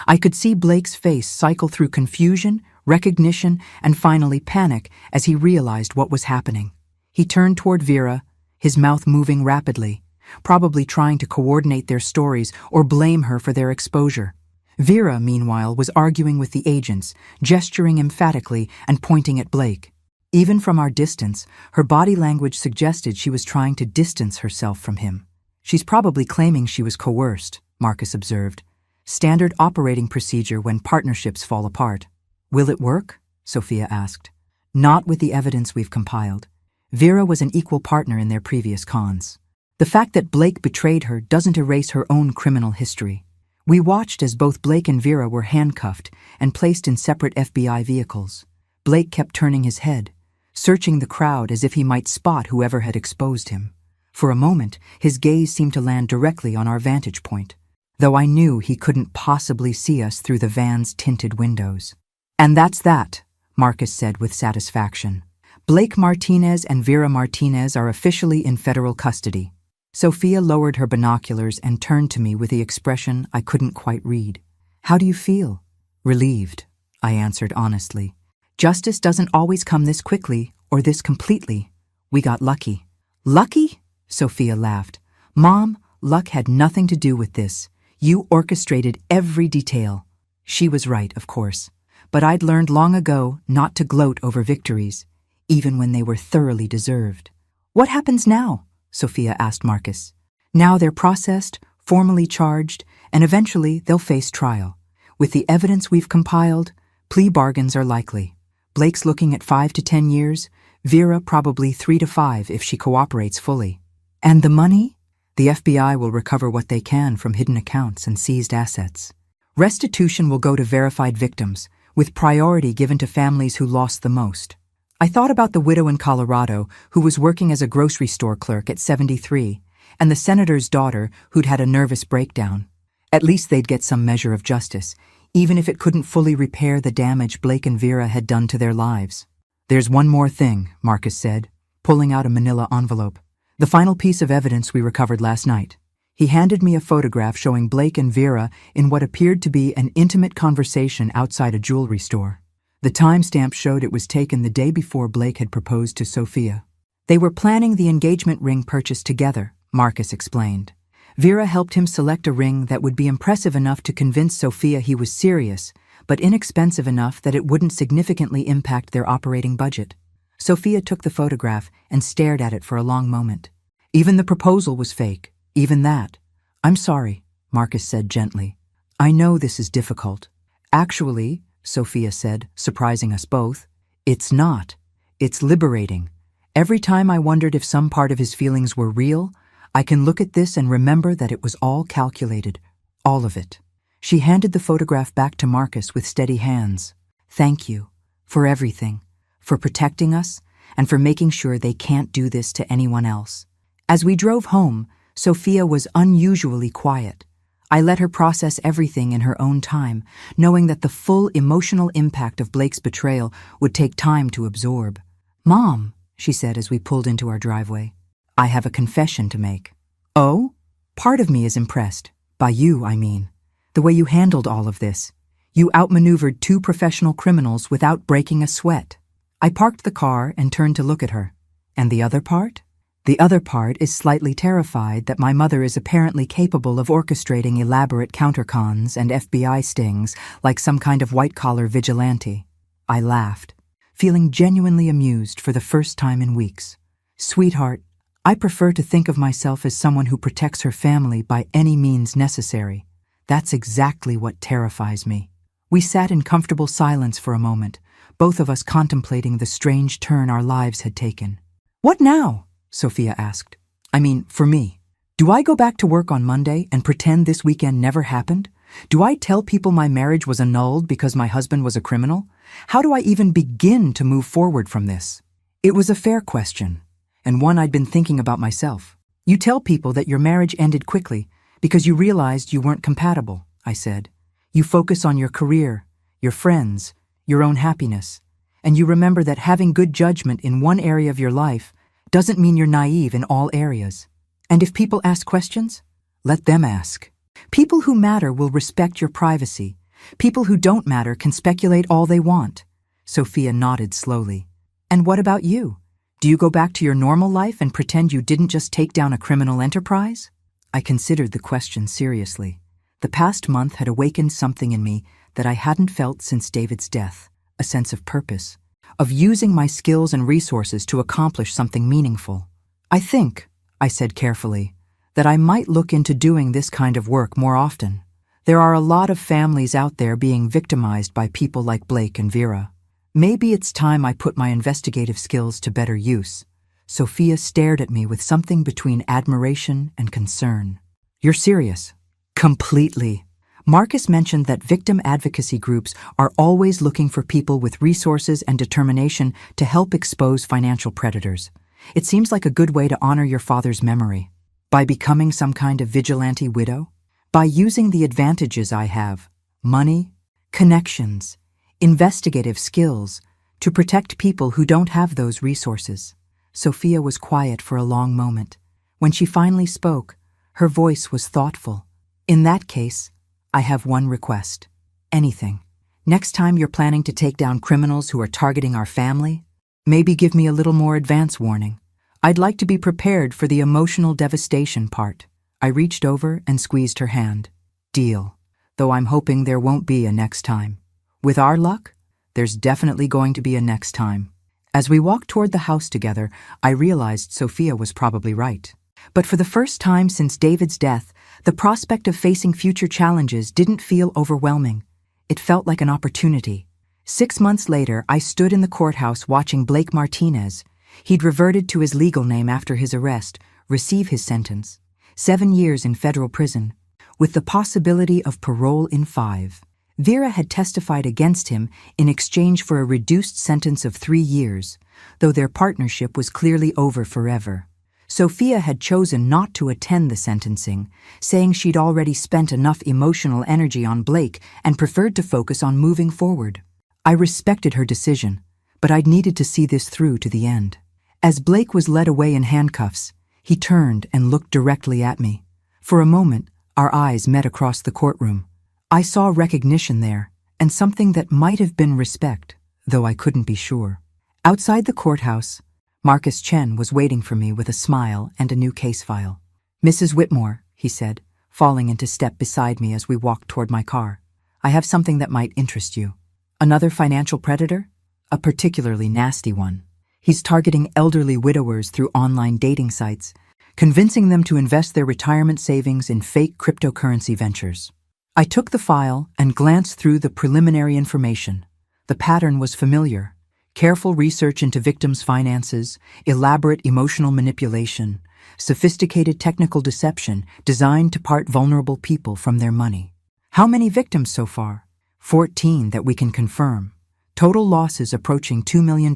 I could see Blake's face cycle through confusion, recognition, and finally panic as he realized what was happening. He turned toward Vera, his mouth moving rapidly, probably trying to coordinate their stories or blame her for their exposure. Vera, meanwhile, was arguing with the agents, gesturing emphatically and pointing at Blake. Even from our distance, her body language suggested she was trying to distance herself from him. "She's probably claiming she was coerced," Marcus observed. "Standard operating procedure when partnerships fall apart." "Will it work?" Sophia asked. "Not with the evidence we've compiled. Vera was an equal partner in their previous cons. The fact that Blake betrayed her doesn't erase her own criminal history. We watched as both Blake and Vera were handcuffed and placed in separate FBI vehicles. Blake kept turning his head, searching the crowd as if he might spot whoever had exposed him. For a moment, his gaze seemed to land directly on our vantage point, though I knew he couldn't possibly see us through the van's tinted windows. "And that's that," Marcus said with satisfaction. "Blake Martinez and Vera Martinez are officially in federal custody." Sophia lowered her binoculars and turned to me with the expression I couldn't quite read. "How do you feel?" "Relieved," I answered honestly. "Justice doesn't always come this quickly or this completely. We got lucky." "Lucky?" Sophia laughed. "Mom, luck had nothing to do with this. You orchestrated every detail." She was right, of course. But I'd learned long ago not to gloat over victories, even when they were thoroughly deserved. "What happens now?" Sophia asked Marcus. "Now they're processed, formally charged, and eventually they'll face trial. With the evidence we've compiled, plea bargains are likely. Blake's looking at 5 to 10 years, Vera probably 3 to 5 if she cooperates fully. And the money? The FBI will recover what they can from hidden accounts and seized assets. Restitution will go to verified victims, with priority given to families who lost the most." I thought about the widow in Colorado who was working as a grocery store clerk at 73, and the senator's daughter who'd had a nervous breakdown. At least they'd get some measure of justice, even if it couldn't fully repair the damage Blake and Vera had done to their lives. "There's one more thing," Marcus said, pulling out a manila envelope. "The final piece of evidence we recovered last night." He handed me a photograph showing Blake and Vera in what appeared to be an intimate conversation outside a jewelry store. The timestamp showed it was taken the day before Blake had proposed to Sophia. They were planning the engagement ring purchase together, Marcus explained. Vera helped him select a ring that would be impressive enough to convince Sophia he was serious, but inexpensive enough that it wouldn't significantly impact their operating budget. Sophia took the photograph and stared at it for a long moment. "Even the proposal was fake, even that." "I'm sorry," Marcus said gently. "I know this is difficult." "Actually," Sophia said, surprising us both, "it's not. It's liberating. Every time I wondered if some part of his feelings were real, I can look at this and remember that it was all calculated, all of it." She handed the photograph back to Marcus with steady hands. "Thank you. For everything. For protecting us, and for making sure they can't do this to anyone else." As we drove home, Sophia was unusually quiet. I let her process everything in her own time, knowing that the full emotional impact of Blake's betrayal would take time to absorb. "Mom," she said as we pulled into our driveway, "I have a confession to make." "Oh?" "Part of me is impressed. By you, I mean. The way you handled all of this. You outmaneuvered two professional criminals without breaking a sweat. I parked the car and turned to look at her. And the other part? The other part is slightly terrified that my mother is apparently capable of orchestrating elaborate countercons and FBI stings like some kind of white-collar vigilante. I laughed, feeling genuinely amused for the first time in weeks. Sweetheart, I prefer to think of myself as someone who protects her family by any means necessary. That's exactly what terrifies me. We sat in comfortable silence for a moment, both of us contemplating the strange turn our lives had taken. What now? Sophia asked. I mean, for me. Do I go back to work on Monday and pretend this weekend never happened? Do I tell people my marriage was annulled because my husband was a criminal? How do I even begin to move forward from this? It was a fair question, and one I'd been thinking about myself. You tell people that your marriage ended quickly because you realized you weren't compatible, I said. You focus on your career, your friends, your own happiness, and you remember that having good judgment in one area of your life doesn't mean you're naive in all areas. And if people ask questions, let them ask. People who matter will respect your privacy. People who don't matter can speculate all they want. Sophia nodded slowly. And what about you? Do you go back to your normal life and pretend you didn't just take down a criminal enterprise? I considered the question seriously. The past month had awakened something in me that I hadn't felt since David's death, a sense of purpose, of using my skills and resources to accomplish something meaningful. I think, I said carefully, that I might look into doing this kind of work more often. There are a lot of families out there being victimized by people like Blake and Vera. Maybe it's time I put my investigative skills to better use. Sophia stared at me with something between admiration and concern. You're serious? Completely. Marcus mentioned that victim advocacy groups are always looking for people with resources and determination to help expose financial predators. It seems like a good way to honor your father's memory. By becoming some kind of vigilante widow? By using the advantages I have, money, connections, investigative skills, to protect people who don't have those resources. Sophia was quiet for a long moment. When she finally spoke, her voice was thoughtful. In that case, I have one request. Anything. Next time you're planning to take down criminals who are targeting our family, maybe give me a little more advance warning. I'd like to be prepared for the emotional devastation part. I reached over and squeezed her hand. Deal. Though I'm hoping there won't be a next time. With our luck, there's definitely going to be a next time. As we walked toward the house together, I realized Sophia was probably right. But for the first time since David's death, the prospect of facing future challenges didn't feel overwhelming. It felt like an opportunity. 6 months later, I stood in the courthouse watching Blake Martinez. He'd reverted to his legal name after his arrest, receive his sentence. 7 years in federal prison, with the possibility of parole in 5. Vera had testified against him in exchange for a reduced sentence of 3 years, though their partnership was clearly over forever. Sophia had chosen not to attend the sentencing, saying she'd already spent enough emotional energy on Blake and preferred to focus on moving forward. I respected her decision, but I'd needed to see this through to the end. As Blake was led away in handcuffs, he turned and looked directly at me. For a moment, our eyes met across the courtroom. I saw recognition there, and something that might have been respect, though I couldn't be sure. Outside the courthouse, Marcus Chen was waiting for me with a smile and a new case file. Mrs. Whitmore, he said, falling into step beside me as we walked toward my car. I have something that might interest you. Another financial predator? A particularly nasty one. He's targeting elderly widowers through online dating sites, convincing them to invest their retirement savings in fake cryptocurrency ventures. I took the file and glanced through the preliminary information. The pattern was familiar. Careful research into victims' finances, elaborate emotional manipulation, sophisticated technical deception designed to part vulnerable people from their money. How many victims so far? 14 that we can confirm. Total losses approaching $2 million.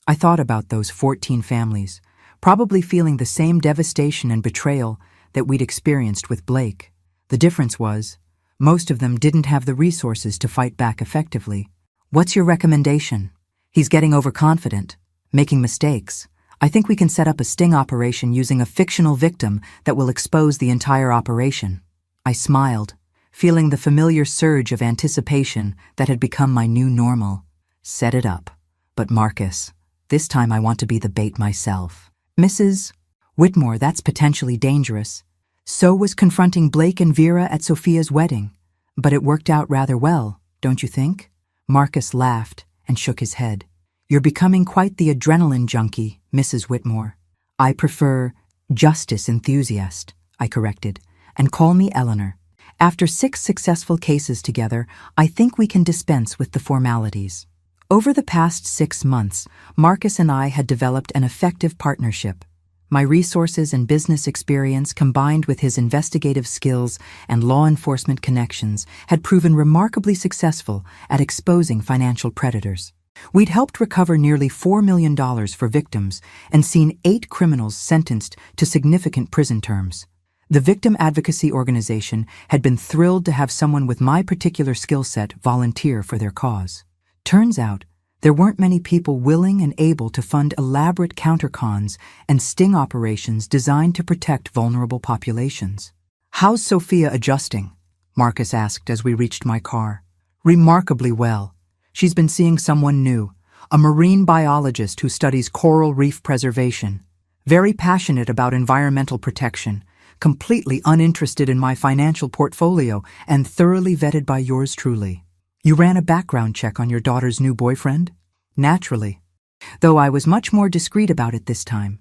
I thought about those 14 families, probably feeling the same devastation and betrayal that we'd experienced with Blake. The difference was, most of them didn't have the resources to fight back effectively. What's your recommendation? He's getting overconfident, making mistakes. I think we can set up a sting operation using a fictional victim that will expose the entire operation. I smiled, feeling the familiar surge of anticipation that had become my new normal. Set it up. But Marcus, this time I want to be the bait myself. Mrs. Whitmore, that's potentially dangerous. So was confronting Blake and Vera at Sophia's wedding. But it worked out rather well, don't you think? Marcus laughed and shook his head. You're becoming quite the adrenaline junkie, Mrs. Whitmore. I prefer justice enthusiast, I corrected, and call me Eleanor. After 6 successful cases together, I think we can dispense with the formalities. Over the past 6 months, Marcus and I had developed an effective partnership. My resources and business experience combined with his investigative skills and law enforcement connections had proven remarkably successful at exposing financial predators. We'd helped recover nearly $4 million for victims and seen 8 criminals sentenced to significant prison terms. The victim advocacy organization had been thrilled to have someone with my particular skill set volunteer for their cause. Turns out, there weren't many people willing and able to fund elaborate countercons and sting operations designed to protect vulnerable populations. How's Sophia adjusting? Marcus asked as we reached my car. Remarkably well. She's been seeing someone new, a marine biologist who studies coral reef preservation. Very passionate about environmental protection, completely uninterested in my financial portfolio, and thoroughly vetted by yours truly. You ran a background check on your daughter's new boyfriend? Naturally. Though I was much more discreet about it this time.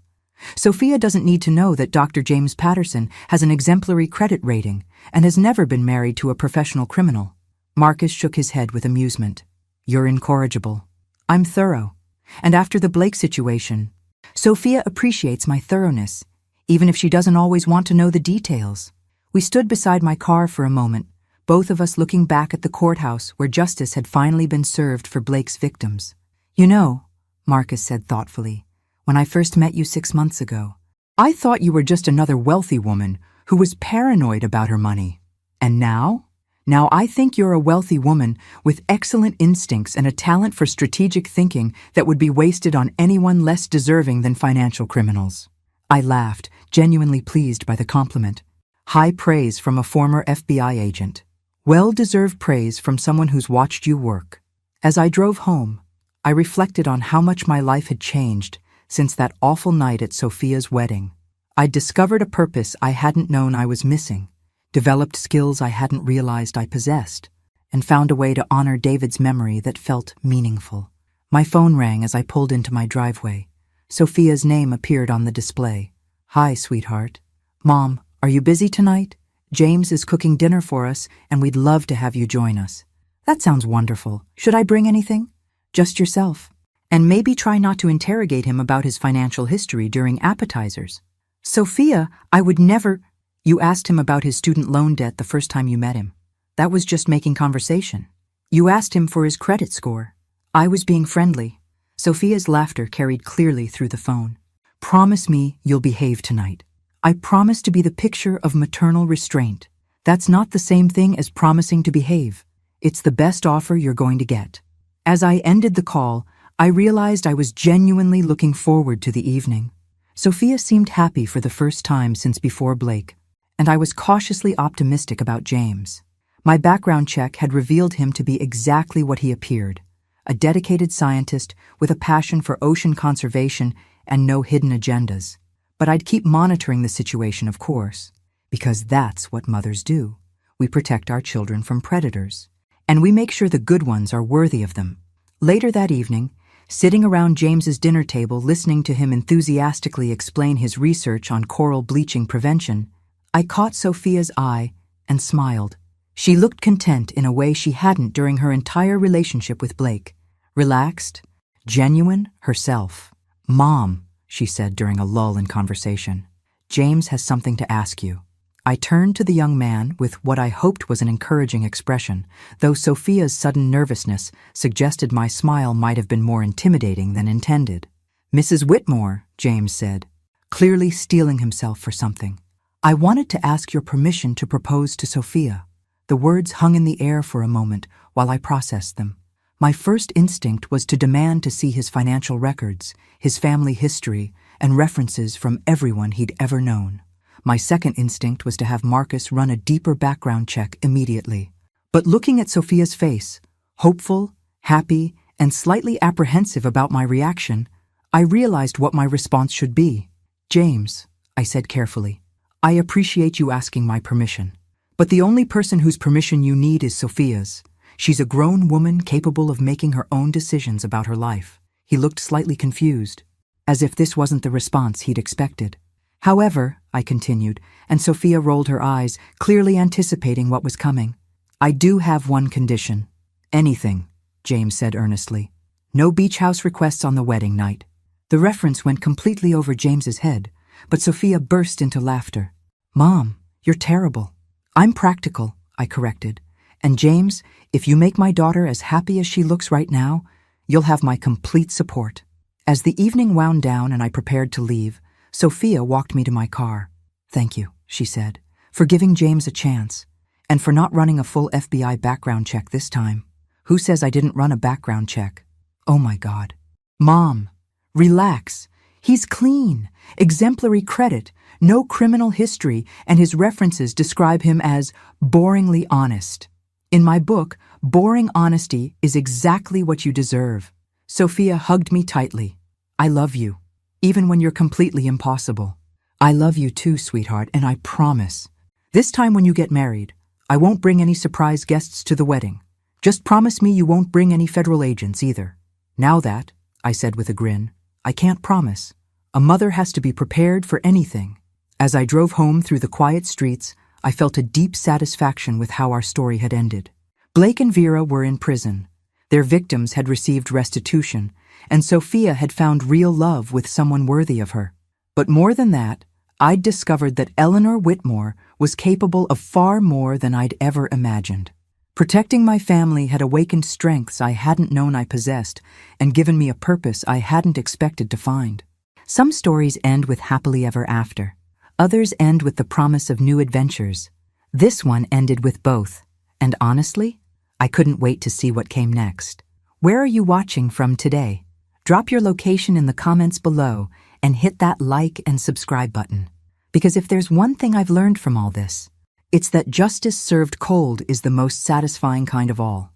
Sophia doesn't need to know that Dr. James Patterson has an exemplary credit rating and has never been married to a professional criminal. Marcus shook his head with amusement. You're incorrigible. I'm thorough. And after the Blake situation, Sophia appreciates my thoroughness, even if she doesn't always want to know the details. We stood beside my car for a moment, both of us looking back at the courthouse where justice had finally been served for Blake's victims. You know, Marcus said thoughtfully, when I first met you 6 months ago, I thought you were just another wealthy woman who was paranoid about her money. And now? Now I think you're a wealthy woman with excellent instincts and a talent for strategic thinking that would be wasted on anyone less deserving than financial criminals. I laughed, genuinely pleased by the compliment. High praise from a former FBI agent. Well-deserved praise from someone who's watched you work. As I drove home, I reflected on how much my life had changed since that awful night at Sophia's wedding. I'd discovered a purpose I hadn't known I was missing, developed skills I hadn't realized I possessed, and found a way to honor David's memory that felt meaningful. My phone rang as I pulled into my driveway. Sophia's name appeared on the display. Hi, sweetheart. Mom, are you busy tonight? James is cooking dinner for us, and we'd love to have you join us. That sounds wonderful. Should I bring anything? Just yourself. And maybe try not to interrogate him about his financial history during appetizers. Sophia, I would never... You asked him about his student loan debt the first time you met him. That was just making conversation. You asked him for his credit score. I was being friendly. Sophia's laughter carried clearly through the phone. Promise me you'll behave tonight. I promise to be the picture of maternal restraint. That's not the same thing as promising to behave. It's the best offer you're going to get. As I ended the call, I realized I was genuinely looking forward to the evening. Sophia seemed happy for the first time since before Blake, and I was cautiously optimistic about James. My background check had revealed him to be exactly what he appeared, a dedicated scientist with a passion for ocean conservation and no hidden agendas. But I'd keep monitoring the situation, of course, because that's what mothers do. We protect our children from predators, and we make sure the good ones are worthy of them. Later that evening, sitting around James's dinner table listening to him enthusiastically explain his research on coral bleaching prevention, I caught Sophia's eye and smiled. She looked content in a way she hadn't during her entire relationship with Blake. Relaxed, genuine, herself. Mom, she said during a lull in conversation, James has something to ask you. I turned to the young man with what I hoped was an encouraging expression, though Sophia's sudden nervousness suggested my smile might have been more intimidating than intended. Mrs. Whitmore, James said, clearly steeling himself for something. I wanted to ask your permission to propose to Sophia. The words hung in the air for a moment while I processed them. My first instinct was to demand to see his financial records, his family history, and references from everyone he'd ever known. My second instinct was to have Marcus run a deeper background check immediately. But looking at Sophia's face, hopeful, happy, and slightly apprehensive about my reaction, I realized what my response should be. "James," I said carefully, "I appreciate you asking my permission. But the only person whose permission you need is Sophia's. She's a grown woman capable of making her own decisions about her life." He looked slightly confused, as if this wasn't the response he'd expected. "However," I continued, and Sophia rolled her eyes, clearly anticipating what was coming, "I do have one condition." "Anything," James said earnestly. "No beach house requests on the wedding night." The reference went completely over James's head, but Sophia burst into laughter. "Mom, you're terrible." "I'm practical," I corrected. "And James, if you make my daughter as happy as she looks right now, you'll have my complete support." As the evening wound down and I prepared to leave, Sophia walked me to my car. "Thank you," she said, "for giving James a chance, and for not running a full FBI background check this time." "Who says I didn't run a background check?" "Oh my God." "Mom, relax. He's clean, exemplary credit, no criminal history, and his references describe him as boringly honest. In my book, boring honesty is exactly what you deserve." Sophia hugged me tightly. "I love you, even when you're completely impossible." "I love you too, sweetheart, and I promise, this time when you get married, I won't bring any surprise guests to the wedding. Just promise me you won't bring any federal agents either." "Now that," I said with a grin, "I can't promise. A mother has to be prepared for anything." As I drove home through the quiet streets, I felt a deep satisfaction with how our story had ended. Blake and Vera were in prison. Their victims had received restitution, and Sophia had found real love with someone worthy of her. But more than that, I'd discovered that Eleanor Whitmore was capable of far more than I'd ever imagined. Protecting my family had awakened strengths I hadn't known I possessed and given me a purpose I hadn't expected to find. Some stories end with happily ever after. Others end with the promise of new adventures. This one ended with both, and honestly, I couldn't wait to see what came next. Where are you watching from today? Drop your location in the comments below and hit that like and subscribe button. Because if there's one thing I've learned from all this, it's that justice served cold is the most satisfying kind of all.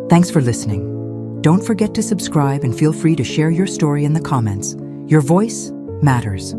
Thanks for listening. Don't forget to subscribe and feel free to share your story in the comments. Your voice matters.